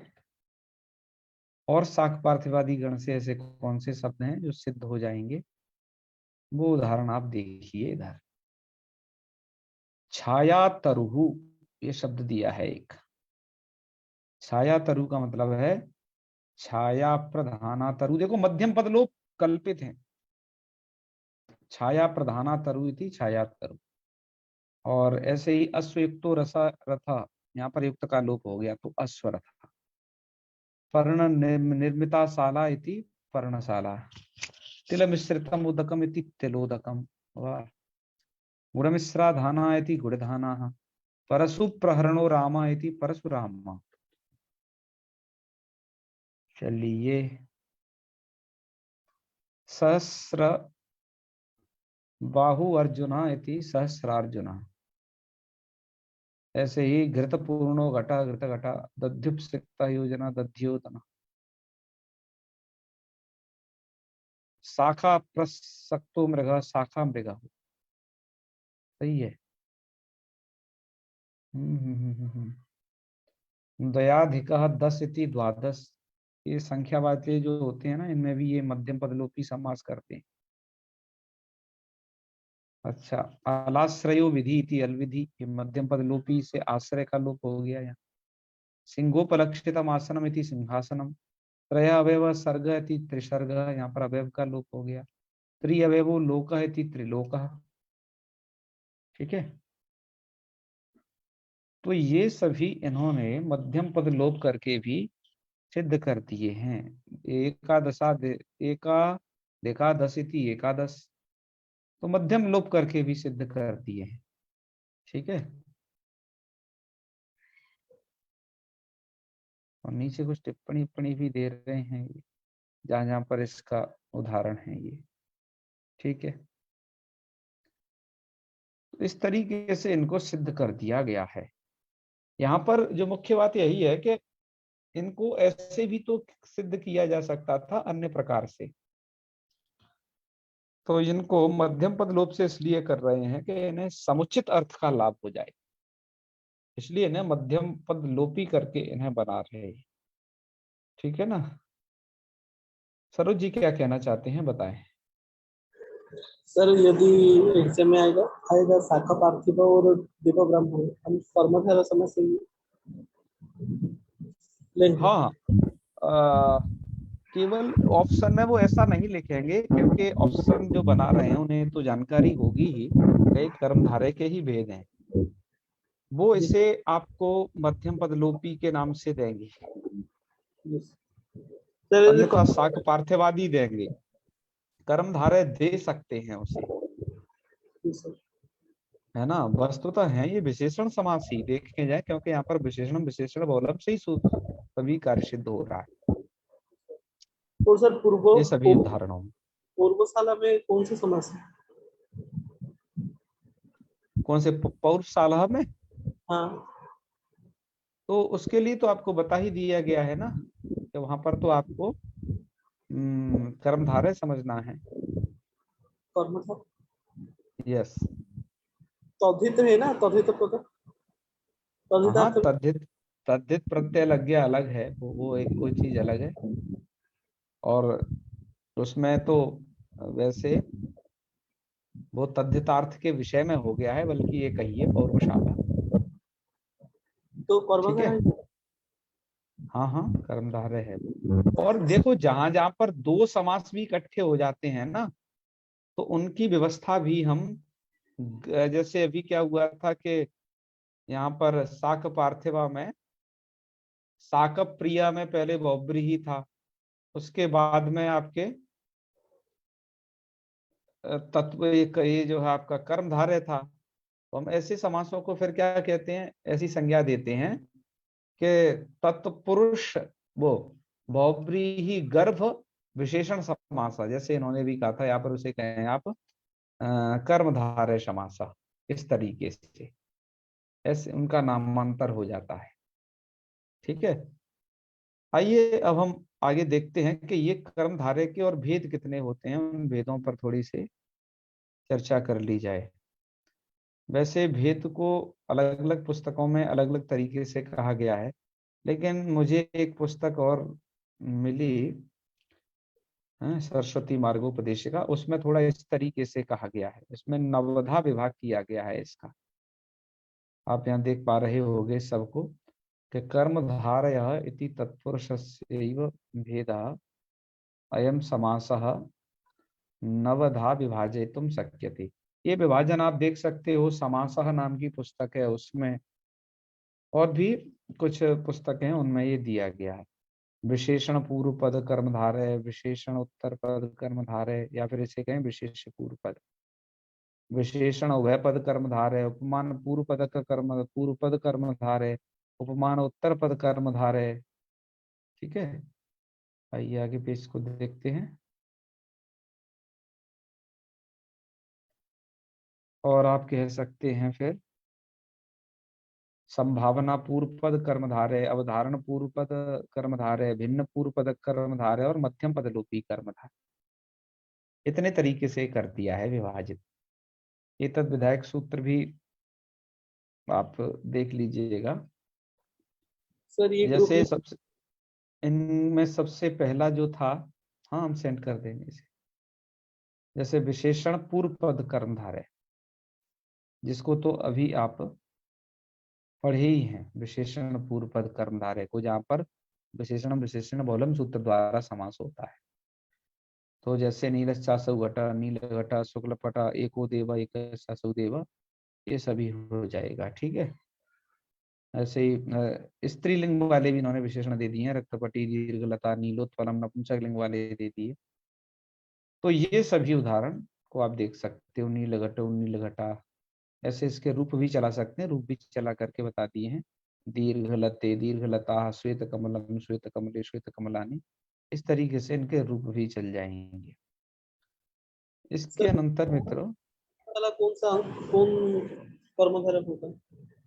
और शाक पार्थिवादी गण से ऐसे कौन से शब्द हैं जो सिद्ध हो जाएंगे, वो उदाहरण आप देखिए इधर। छाया तरुहु, ये शब्द दिया है एक। छाया तरु का मतलब है छाया प्रधाना तरु। देखो मध्यम पद लोग कल्पित हैं, छाया प्रधाना तरु थी छाया तरु। और ऐसे ही अश्वयुक्तो रसा रथा, यहाँ पर युक्त का लोप हो गया तो अश्वरथ। पर्ण निर्मिता शाला इति पर्णशाला। तिल मिश्रितम उदकम इति तिलोदकम। वाह। गुड़मिश्रा धाना इति गुड़धाना। परशु प्रहरणो रामा इति परशुराम। चलिए, सहस्र बाहु अर्जुना इति सहस्रार्जुना। ऐसे ही घृत पूर्णो घटा घृत घटा दध्युपसिक्ता योजना दध्योतना। शाखा प्रसक्तो मृग शाखा मृग। सही है। दयाधिक 10 इति द्वादश। ये संख्या वाले जो होते हैं ना, इनमें भी ये मध्यम पदलोपी समास करते हैं। अच्छा, अलाश्रयो विधि इति अलविधि, ये मध्यम पदलोपी से आश्रय का लोप हो गया यहाँ। सिंहोपलक्षितम आसनम इति सिंहासनम। त्रय अवयव सर्ग इति त्रिसर्ग, यहाँ पर अवयव का लोप हो गया। त्रिअवयवो लोक इति त्रिलोक। ठीक है, तो ये सभी इन्होंने मध्यम पद लोप करके भी सिद्ध कर दिए हैं। एकादश इति एकादश, तो मध्यम लोप करके भी सिद्ध कर दिए हैं। ठीक है, और नीचे कुछ टिप्पणी भी दे रहे हैं जहां जहां पर इसका उदाहरण है ये। ठीक है, तो इस तरीके से इनको सिद्ध कर दिया गया है। यहाँ पर जो मुख्य बात यही है कि इनको ऐसे भी तो सिद्ध किया जा सकता था अन्य प्रकार से, तो इनको मध्यम पद लोप से इसलिए कर रहे हैं कि इन्हें समुचित अर्थ का लाभ हो जाए, इसलिए इन्हें मध्यम पद लोपी करके इन्हें बना रहे हैं। ठीक है ना, सरोज जी क्या कहना चाहते हैं, बताएं। सर यदि एग्जाम में आएगा आएगा शाखा पार्थिव और दीप ब्राह्मण, हम कर्मधारय समझ लेंगे। हाँ, केवल ऑप्शन में वो ऐसा नहीं लिखेंगे, क्योंकि ऑप्शन जो बना रहे हैं उन्हें तो जानकारी होगी ही, कई कर्मधारय के ही भेद हैं, वो जी इसे आपको मध्यम पद लोपी के नाम से देंगे, जी सर, यदि अन्यथा शाक पार्थिवादी देंगे। कर्मधारय दे सकते हैं उसे, सर, है ना। वस्तुतः है ये विशेषण समास ही देखे जाए, क्योंकि यहाँ पर विशेषण विशेषण बहुलक से ही सभी कार्य सिद्ध हो रहा है, तो सर ये सभी उदाहरणों में। पूर्वशाला में कौन सा समास है? कौन से पौर्वशाला में? हाँ तो उसके लिए तो आपको बता ही दिया गया है ना, कि वहां पर तो आपको कर्मधारय समझना है। कर्मधारय, यस, तद्धित है ना, तद्धित पद, हाँ, तद्धितार्थ। तद्धित तद्धित प्रत्यय लग गया अलग है, वो एक कोई चीज अलग है। और उसमें तो वैसे वो तद्धितार्थ के विषय में हो गया है, बल्कि ये कहिए पौर्वशाला। तो ठीक है, कर्मधारय। हाँ हाँ, कर्मधारय है वो। और देखो, जहां जहां पर दो समास भी इकट्ठे हो जाते हैं ना, तो उनकी व्यवस्था भी हम जैसे अभी क्या हुआ था कि यहाँ पर शाक पार्थिवा में शाक प्रिया में पहले बहुब्रीहि था, उसके बाद में आपके तत्व ये जो है आपका कर्मधारय था। तो हम ऐसे समासों को फिर क्या कहते हैं, ऐसी संज्ञा देते हैं कि तत्पुरुष वो बहुब्रीहि गर्भ विशेषण समासा, जैसे इन्होंने भी कहा था, यहाँ पर उसे कहें आप कर्मधारय समासा। इस तरीके से ऐसे उनका नामांतर हो जाता है। ठीक है, आइए अब हम आगे देखते हैं कि ये कर्मधारय के और भेद कितने होते हैं, उन भेदों पर थोड़ी सी चर्चा कर ली जाए। वैसे भेद को अलग अलग पुस्तकों में अलग अलग तरीके से कहा गया है, लेकिन मुझे एक पुस्तक और मिली, सरस्वती मार्गोपदेशिका, उसमें थोड़ा इस तरीके से कहा गया है, इसमें नवधा विभाग किया गया है इसका। आप यहाँ देख पा रहे होंगे सबको कि कर्मधारय इति तत्पुरुषस्यैव भेदः अयम समासः नवधा विभाजयितुम शक्यते। ये विभाजन आप देख सकते हो, समासः नाम की पुस्तक है उसमें, और भी कुछ पुस्तकें हैं उनमें ये दिया गया है। विशेषण पूर्व पद कर्मधारय, विशेषण उत्तर पद कर्मधारय, या फिर इसे कहें विशेष पूर्व पद, विशेषण उभय पद कर्मधारय, उपमान पूर्व पद का पूर्व पद कर्मधारय, उपमान उत्तर पद कर्मधारय। ठीक है, आइए आगे पेज को देखते हैं। और आप कह सकते हैं फिर संभावना पूर्व पद कर्मधारय, अवधारण पूर्व पद कर्मधारय, भिन्न पूर्व पद कर्मधारय और मध्यम पद लोपी कर्मधारय। इतने तरीके से कर दिया है विभाजित। ये तद विधायक सूत्र भी आप देख लीजिएगा। सर ये ग्रुप जैसे में सबसे इनमें सबसे पहला जो था, हाँ हम सेंड कर देंगे इसे। जैसे विशेषण पूर्व पद कर्मधारय, जिसको तो अभी आप पढ़े ही हैं, विशेषण पूर्व पद कर्मधारय को, जहां पर विशेषण विशेषण बहुलम सूत्र द्वारा समास होता है। तो जैसे नीलश्चासौ घट, नील घट, शुक्ल पट, एको देव, एक देव, ये सभी हो जाएगा। ठीक है। ऐसे ही स्त्रीलिंग वाले भी इन्होंने विशेषण दे दिए हैं, रक्तपटी, दीर्घलता, नीलोत्पलम, नपुंसकलिंग वाले दे दिए। तो ये सभी उदाहरण को आप देख सकते हो। नीलघटो, नीलघटा, ऐसे इसके रूप भी चला सकते हैं, रूप भी चला करके बता दिए हैं। दीर्घलते, दीर्घलता, श्वेत कमलम, श्वेत कमले, श्वेत कमलानी, इस तरीके से इनके रूप भी चल जाएंगे। इसके सर अनंतर मित्रों, वाला कौन कर्मधारय होगा,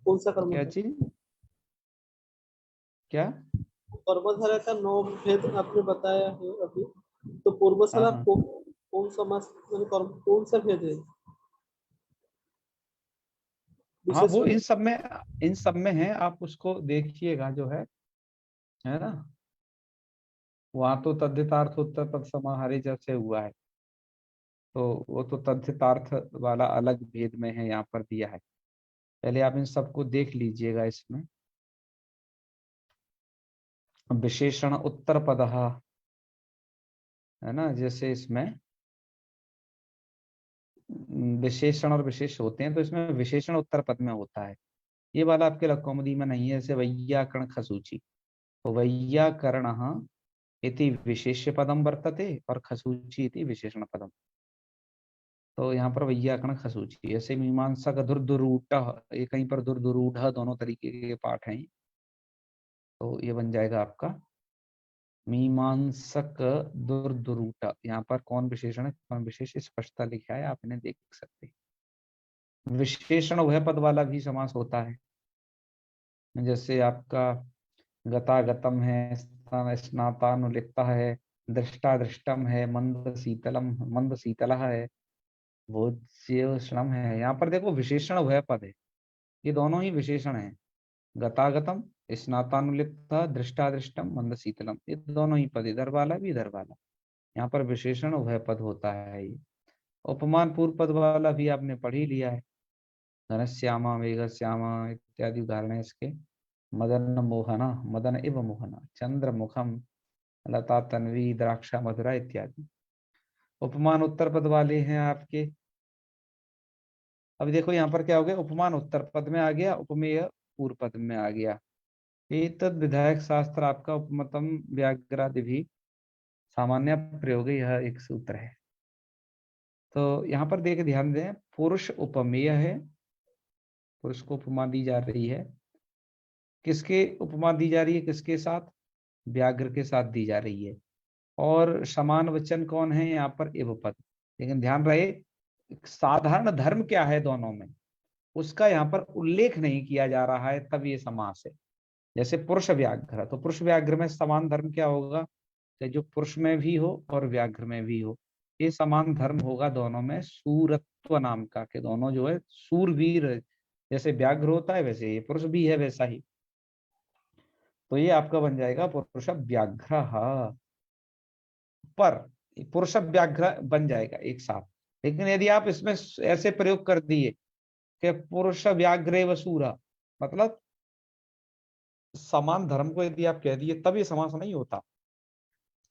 कौन सा क्या कर्मधारय? चीज, क्या? कर्मधारय का 9 भेद आपने बताया है अभी, तो पूर्वसला हाँ हाँ कौन समास मतलब कर्म कौन सा भेद है? हाँ, वो विशेषण। इन सब में है, आप उसको देखिएगा जो है ना। वहां तो तद्धितार्थ उत्तर पद समाहारी जैसे हुआ है, तो वो तो तद्धितार्थ वाला अलग भेद में है, यहाँ पर दिया है। पहले आप इन सबको देख लीजिएगा। इसमें विशेषण उत्तर पद है ना, जैसे इसमें विशेषण और विशेष होते हैं, तो इसमें विशेषण उत्तर पद में होता है। ये वाला आपके लघुकौमुदी में नहीं है। जैसे वैयाकरण खसूची, तो वैयाकरण इति विशेष्य पदम वर्तते और खसूची इति विशेषण पदम। तो यहाँ पर वैयाकरण खसूची, ऐसे मीमांसक दुर्दुरूढ़, ये कहीं पर दुर्दुरूढ़, दोनों तरीके के पाठ हैं। तो ये बन जाएगा आपका मीमांसक दुर्दुरूढ़। यहाँ पर कौन विशेषण है, कौन विशेष, स्पष्टता लिखा है, आप इन्हें देख सकते हैं। विशेषण उभय पद वाला भी समास होता है। जैसे आपका गतागतम है, स्नातानुलिप्त है, दृष्टा दृष्टम है, मंद शीतलम, मंद शीतल है, भोज्योष्णम है। यहाँ पर देखो विशेषण उभय पद है, ये दोनों ही विशेषण है। गतागतम, स्नातानुलिप्त, दृष्टा दृष्टम, मंद शीतलम, ये दोनों ही पद, इधर वाला भी इधर वाला, यहाँ पर विशेषण उभय पद होता है। ये उपमान पूर्व पद वाला भी आपने पढ़ ही लिया है। घनश्यामा, मेघश्यामा इत्यादि उदाहरण है इसके। मदन मोहना, मदन इव मोहना, चंद्रमुखम, लता तन्वी, द्राक्षा मधुरा इत्यादि उपमान उत्तर पद वाले हैं आपके। अब देखो यहाँ पर क्या हो गया, उपमान उत्तर पद में आ गया, उपमेय पूर्व पद में आ गया। एतद विधायक शास्त्र आपका उपमतम व्याघ्रादि भी सामान्य प्रयोग, यह एक सूत्र है। तो यहाँ पर देख ध्यान दें, पुरुष उपमेय है, पुरुष को उपमा दी जा रही है। किसके उपमा दी जा रही है, किसके साथ, व्याघ्र के साथ दी जा रही है। और समान वचन कौन है यहाँ पर, एव पद। लेकिन ध्यान रहे, साधारण धर्म क्या है दोनों में, उसका यहाँ पर उल्लेख नहीं किया जा रहा है, तब ये समास है। जैसे पुरुष व्याघ्र, तो पुरुष व्याघ्र में समान धर्म क्या होगा, चाहे जो पुरुष में भी हो और व्याघ्र में भी हो, ये समान धर्म होगा दोनों में, सूरत्व नाम का, कि दोनों जो है सूरवीर, जैसे व्याघ्र होता है वैसे ये पुरुष भी है वैसा ही। तो ये आपका बन जाएगा पुरुष व्याघ्र, पर पुरुष व्याघ्र बन जाएगा एक साथ। लेकिन यदि आप इसमें ऐसे प्रयोग कर दिए कि पुरुष व्याघ्रे वसूरा, मतलब समान धर्म को यदि आप कह दिए, तब ये समास नहीं होता।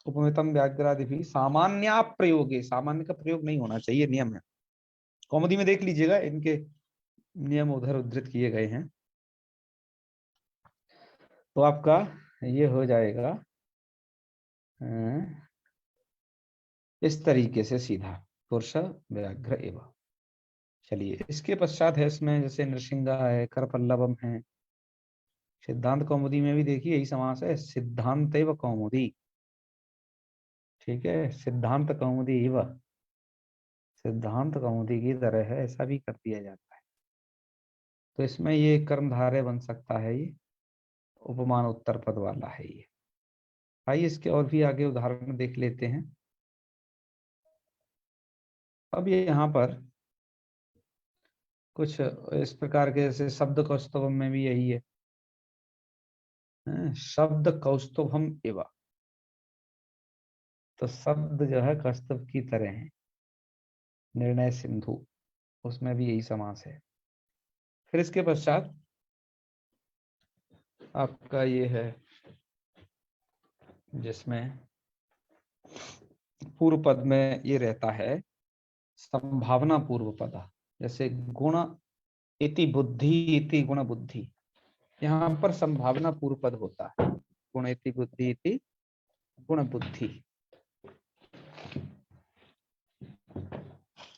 उपमितम व्याघ्रादि भी सामान्य प्रयोग है, सामान्य का प्रयोग नहीं होना चाहिए, नियम है। कौमुदी में देख लीजिएगा, इनके नियम उधर उद्धृत किए गए हैं। तो आपका ये हो जाएगा इस तरीके से सीधा, पुरुष व्याघ्र एवं। चलिए, इसके पश्चात है इसमें जैसे नृसिंगा है, करपल्लवम है। सिद्धांत कौमुदी में भी देखिए यही समास है, सिद्धांत एवं कौमुदी। ठीक है, सिद्धांत कौमुदी एवं, सिद्धांत कौमुदी की तरह है, ऐसा भी कर दिया जाता है। तो इसमें ये कर्मधारय बन सकता है, ये उपमान उत्तर पद वाला है ये। आइए इसके और भी आगे उदाहरण देख लेते हैं। अब ये यहाँ पर कुछ इस प्रकार के, जैसे शब्द कौस्तुभम में भी यही है, शब्द कौस्तुभम एवं। तो शब्द जो है कौस्तुभ की तरह है, निर्णय सिंधु, उसमें भी यही समास है। फिर इसके पश्चात आपका ये है जिसमें पूर्व पद में ये रहता है संभावना पूर्व पद, जैसे गुण इति बुद्धि इति गुण बुद्धि, यहाँ पर संभावना पूर्व पद होता है, गुण इति बुद्धि इति गुण बुद्धि।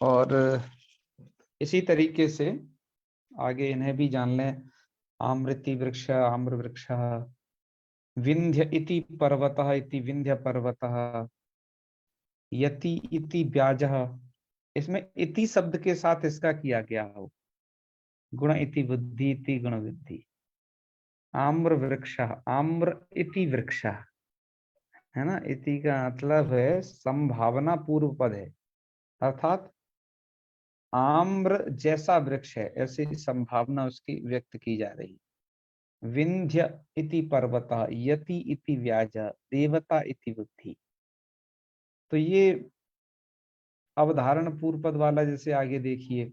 और इसी तरीके से आगे इन्हें भी जान लें। आम्रति वृक्ष आम्र वृक्ष, विंध्य इति पर्वतः इति विंध्य पर्वतः, यति इति व्याजः, इसमें इति शब्द के साथ इसका किया गया हो, गुण इति बुद्धि इति गुण बुद्धि। आम्र वृक्ष, आम्र इति वृक्ष है ना, इति का मतलब है संभावना पूर्व पद है, अर्थात आम्र जैसा वृक्ष है ऐसी संभावना उसकी व्यक्त की जा रही। विंध्य इति पर्वतः, यति इति व्याज, देवता इति बुद्धि। तो ये अवधारण पूर्व पद वाला, जैसे आगे देखिए,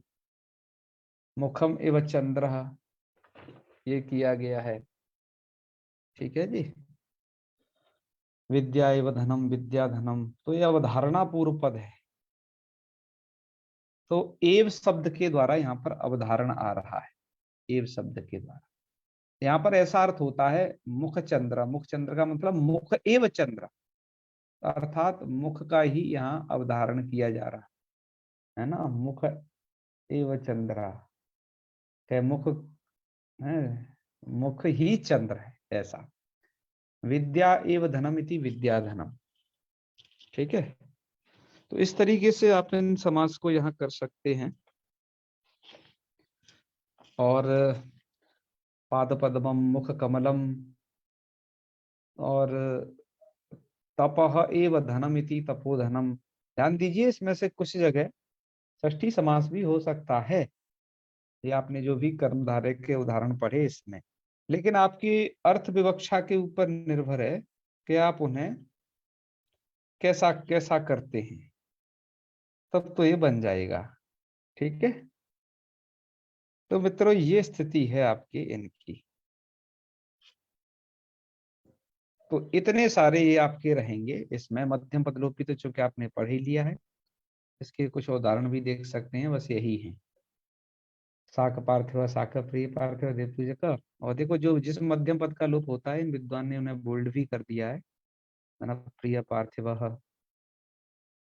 मुखम एव चंद्र, ये किया गया है, ठीक है जी। विद्या एव धनम, विद्या धनम, तो ये अवधारणा पूर्व पद है। तो एव शब्द के द्वारा यहाँ पर अवधारण आ रहा है, एव शब्द के द्वारा। यहाँ पर ऐसा अर्थ होता है मुख चंद्र, मुख चंद्र का मतलब मुख एव चंद्र, अर्थात मुख का ही यहाँ अवधारण किया जा रहा है ना, मुख एव चंद्र, के मुख है, मुख ही चंद्र है ऐसा। विद्या एव धनम इति विद्या धनम, ठीक है। तो इस तरीके से आप इन समास को यहाँ कर सकते हैं। और पाद पद्मम, मुख कमलम, और तपह एव धनम इति तपोधनम। ध्यान दीजिए, इसमें से कुछ जगह षष्ठी समास भी हो सकता है, ये आपने जो भी कर्मधारय के उदाहरण पढ़े इसमें, लेकिन आपकी अर्थ विवक्षा के ऊपर निर्भर है कि आप उन्हें कैसा कैसा करते हैं, तब तो ये बन जाएगा, ठीक है। तो मित्रों ये स्थिति है आपकी इनकी। तो इतने सारे ये आपके रहेंगे। इसमें मध्यम पदलोपी तो चूंकि आपने पढ़ ही लिया है, इसके कुछ उदाहरण भी देख सकते हैं, बस यही है। शाक पार्थिव, शाक प्रिय पार्थिव, देव पूजक। और देखो जो जिस मध्यम पद का लोप होता है, इन विद्वान ने उन्हें बोल्ड भी कर दिया है, प्रिय पार्थिव।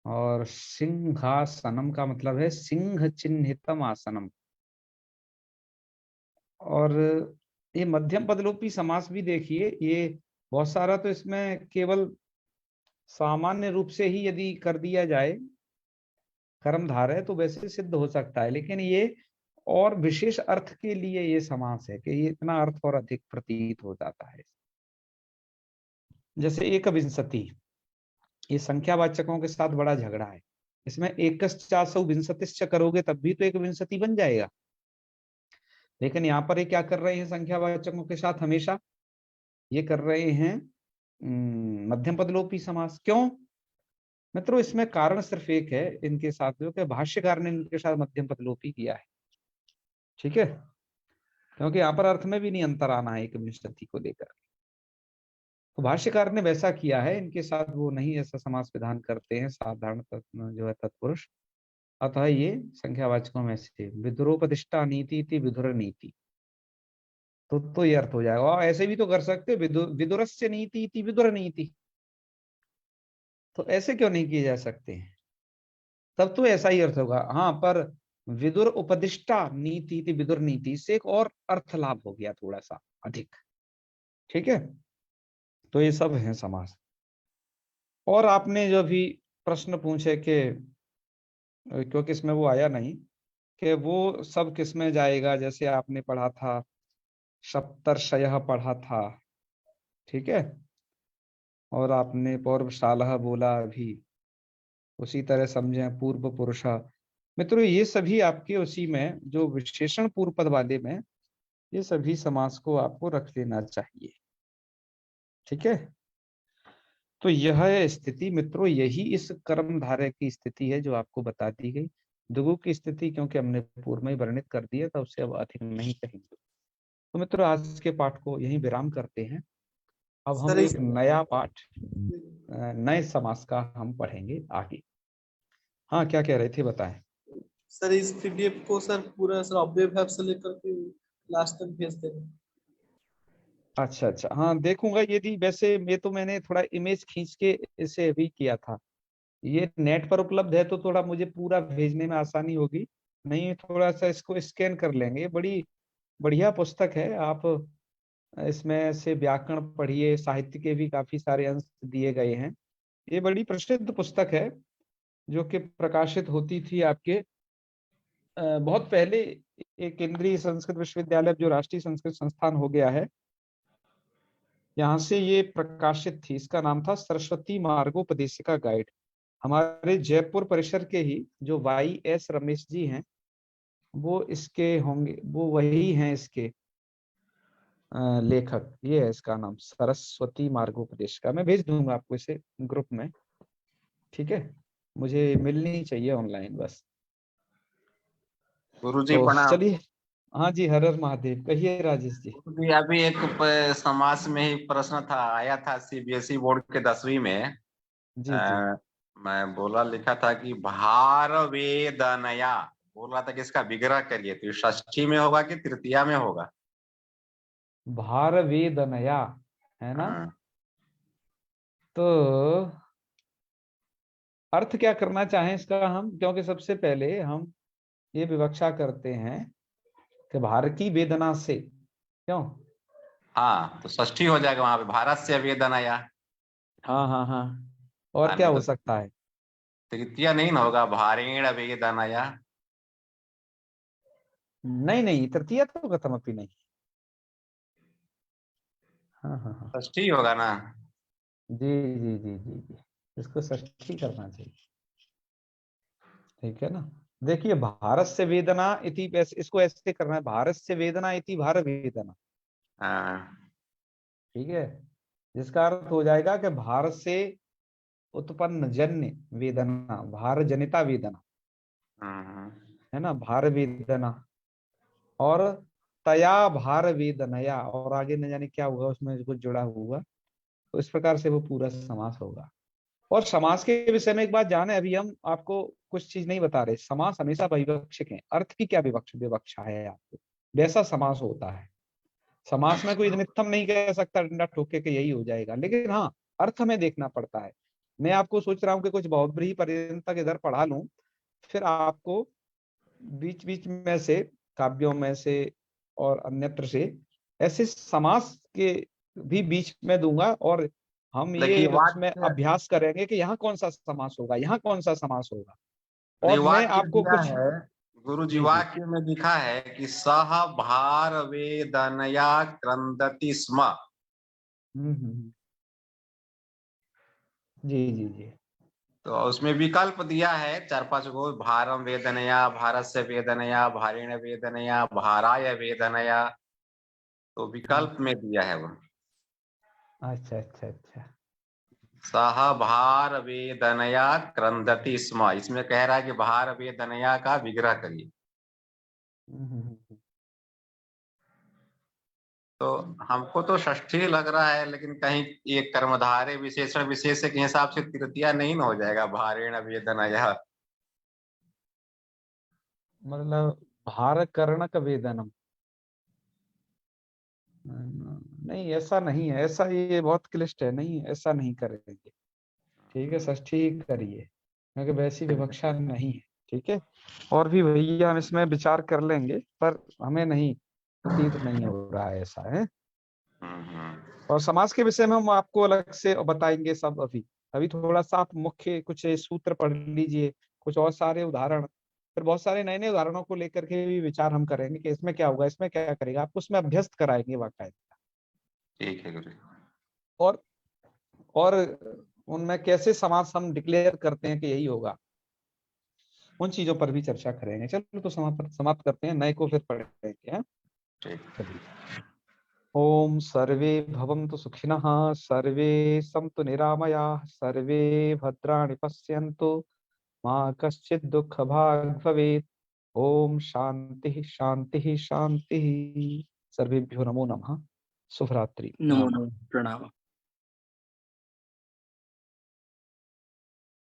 और सिंहासनम का मतलब है सिंह चिन्हितम आसनम। और ये मध्यम पदलोपी समास भी देखिए, ये बहुत सारा तो इसमें केवल सामान्य रूप से ही यदि कर दिया जाए कर्मधार है तो वैसे सिद्ध हो सकता है, लेकिन ये और विशेष अर्थ के लिए ये समास है कि ये इतना अर्थ और अधिक प्रतीत हो जाता है। जैसे एक विंशति, ये संख्यावाचकों के साथ बड़ा झगड़ा है। इसमें एकश्चासौ विंशतिश्च करोगे तब भी तो एक विंशति बन जाएगा, लेकिन यहाँ पर ये क्या कर रहे हैं संख्यावाचकों के साथ, हमेशा ये कर रहे हैं मध्यम पदलोपी समास। क्यों मित्रों? इसमें कारण सिर्फ एक है इनके साथ, जो कि भाष्यकार ने इनके साथ मध्यम पदलोपी किया है, ठीक है, क्योंकि यहाँ पर अर्थ में भी नहीं अंतर आना है एक विंशति को लेकर। तो भाष्यकार ने वैसा किया है, इनके साथ वो नहीं ऐसा समास विधान करते हैं साधारण जो है तत्पुरुष। अतः ये संख्यावाचकों में से विदुरोपदिष्टा नीति थी, विदुर नीति, तो ये अर्थ हो जाएगा। और ऐसे भी तो कर सकते, विदुरस्य नीति थी, विदुर नीति, तो ऐसे क्यों नहीं किए जा सकते हैं? तब तो ऐसा ही अर्थ होगा। हाँ, पर विदुर उपदिष्टा नीति थी, विदुर नीति से एक और अर्थ लाभ हो गया थोड़ा सा अधिक, ठीक है। तो ये सब है समास। और आपने जो भी प्रश्न पूछे कि क्योंकि इसमें वो आया नहीं कि वो सब किस में जाएगा, जैसे आपने पढ़ा था सप्तर्षयः पढ़ा था, ठीक है, और आपने पौर्वशालः बोला अभी, उसी तरह समझे पूर्व पुरुष। मित्रों ये सभी आपके उसी में जो विशेषण पूर्व पद वाले में, ये सभी समास को आपको रख लेना चाहिए, ठीक है। तो यह है स्थिति मित्रों, यही इस कर्मधारय की स्थिति है जो आपको बता दी गई। दुगु की स्थिति क्योंकि हमने पूर्व में ही वर्णित कर दिया था, उससे अब अधिक नहीं कहेंगे। तो मित्रों आज के पाठ को यहीं विराम करते हैं। अब हम सर एक नया पाठ नए समास का हम पढ़ेंगे आगे। हाँ, क्या कह रहे थे बताएं। सर इस पीडीएफ को सर पूरा सर अपडेट ऐप से लेकर के लास्ट तक भेज देना। अच्छा अच्छा, हाँ देखूंगा। यदि वैसे मैंने थोड़ा इमेज खींच के इसे अभी किया था, ये नेट पर उपलब्ध है तो थोड़ा मुझे पूरा भेजने में आसानी होगी। नहीं, थोड़ा सा इसको स्कैन कर लेंगे। बड़ी बढ़िया पुस्तक है। आप इसमें से व्याकरण पढ़िए, साहित्य के भी काफी सारे अंश दिए गए हैं। ये बड़ी प्रसिद्ध पुस्तक है जो कि प्रकाशित होती थी आपके बहुत पहले। एक केंद्रीय संस्कृत विश्वविद्यालय जो राष्ट्रीय संस्कृत संस्थान हो गया है, यहाँ से ये प्रकाशित थी। इसका नाम था सरस्वती मार्गोपदेशिका गाइड। हमारे जयपुर परिसर के ही जो YS रमेश जी हैं, वो इसके होंगे, वो वही हैं इसके लेखक। ये है इसका नाम, सरस्वती मार्गोपदेशिका। मैं भेज दूंगा आपको इसे ग्रुप में, ठीक है। मुझे मिलनी चाहिए ऑनलाइन बस। गुरुजी तो प्रणाम। चलिए, हाँ जी, हर हर महादेव। कहिए राजेश जी। गुरुजी अभी एक समास में ही प्रश्न था, आया था CBSE बोर्ड के 10वीं में। जी जी। मैं बोला लिखा था कि भार वेदनया, बोल रहा था कि इसका विग्रह करिए, तो ये षष्ठी में होगा कि तृतीया में होगा? भार वेदनया, है ना। हाँ। तो अर्थ क्या करना चाहें इसका हम, क्योंकि सबसे पहले हम ये विवक्षा करते हैं कि भार की वेदना से, क्यों। हाँ, तो षष्ठी हो जाएगा वहां पे, भारत से वेदनया। हाँ हाँ हाँ, और क्या नहीं हो तो सकता है। तृतीया नहीं ना होगा, भारेण वेदनया। नहीं नहीं, तृतीया तो खत्म अपनी नहीं। हाँ हाँ हाँ, षष्ठी होगा ना। जी जी जी जी जी, इसको षष्ठी करना चाहिए, ठीक है ना। देखिए, भारत से वेदना इति, इसको ऐसे करना है, भारत से वेदना इति भार वेदना, हाँ। ठीक है। जिसका अर्थ हो जाएगा कि भारत से उत्पन्न जन्य वेदना, भार जनिता वेदना, हम्म। है ना, भार वेदना। और तया भार वेदनया, और आगे न जाने क्या होगा उसमें कुछ जुड़ा हुआ। तो इस प्रकार से वो पूरा समास होगा। और समास के विषय में एक बात जाने, अभी हम आपको कुछ चीज नहीं बता रहे। समास हमेशा विवक्षक है। अर्थ की क्या विवक्षा है आपको, वैसा समास होता है। समास में कोई निमित्तम नहीं कह सकता डंडा ठोके के यही हो जाएगा, लेकिन हाँ, अर्थ हमें देखना पड़ता है। मैं आपको सोच रहा हूँ कि कुछ बहुब्रीहि पर्यंत इधर पढ़ा लूं, फिर आपको बीच बीच में से, काव्यों में से और अन्यत्र से ऐसे समास के भी बीच में दूंगा, और हम ये देखिए उसमें वाक्य, अभ्यास करेंगे कि यहाँ कौन सा समास होगा, यहाँ कौन सा समास होगा। नहीं और मैं वाक्य आपको दिया कुछ, है गुरु जी, जी जी, वाक्य में लिखा है कि सह भार वेदनया क्रंदति स्म। हम्म, जी जी जी। तो उसमें विकल्प दिया है 4-5 गो, भारम वेदनया, भारत से वेदनया, भारेण वेदनया, भाराय वेदनया। तो विकल्प में दिया है वो अच्छा अच्छा अच्छा। सह भार वेदनया क्रंदति स्म। इसमें कह रहा है कि भार वेदनया का विग्रह करिए। हम्म। तो हमको तो षष्ठी लग रहा है, लेकिन कहीं ये कर्मधारय विशेषण विशेष के हिसाब से तृतीया नहीं ना हो जाएगा, भारेण वेदनया। मतलब भार कर्णक वेदनम, नहीं ऐसा नहीं है, ऐसा ये बहुत क्लिष्ट है, नहीं ऐसा नहीं करेंगे। ठीक है, षष्ठी ही करिए, क्योंकि वैसी विवक्षा नहीं है, ठीक है। और भी भैया हम इसमें विचार कर लेंगे, पर हमें नहीं, प्रतीत नहीं हो रहा है ऐसा है। हम्म। और समाज के विषय में हम आपको अलग से बताएंगे सब। अभी अभी थोड़ा सा आप मुख्य कुछ सूत्र पढ़ लीजिए, कुछ और सारे उदाहरण, फिर बहुत सारे नए नए उदाहरणों को लेकर के भी विचार हम करेंगे कि इसमें क्या होगा, इसमें क्या करेगा, आपको उसमें अभ्यस्त कराएंगे वाकायदा। ठीक है गुरु। और और उनमें कैसे समाज हम डिक्लेयर करते हैं कि यही होगा, उन चीजों पर भी चर्चा करेंगे। चलो, तो समाप्त करते हैं, नए को फिर पढ़ेंगे, हैं? ठीक। चलिए। ओम सर्वे भवन्तु सुखिनः, सर्वे सन्तु निरामयाः, सर्वे भद्राणि पश्यन्तु, मा कश्चित् दुःखभाग् भवेत्। ओम शांति शांति शांति। सर्वेभ्यो नमो नमः। शुभरात्रि। नमो नमः, प्रणाम।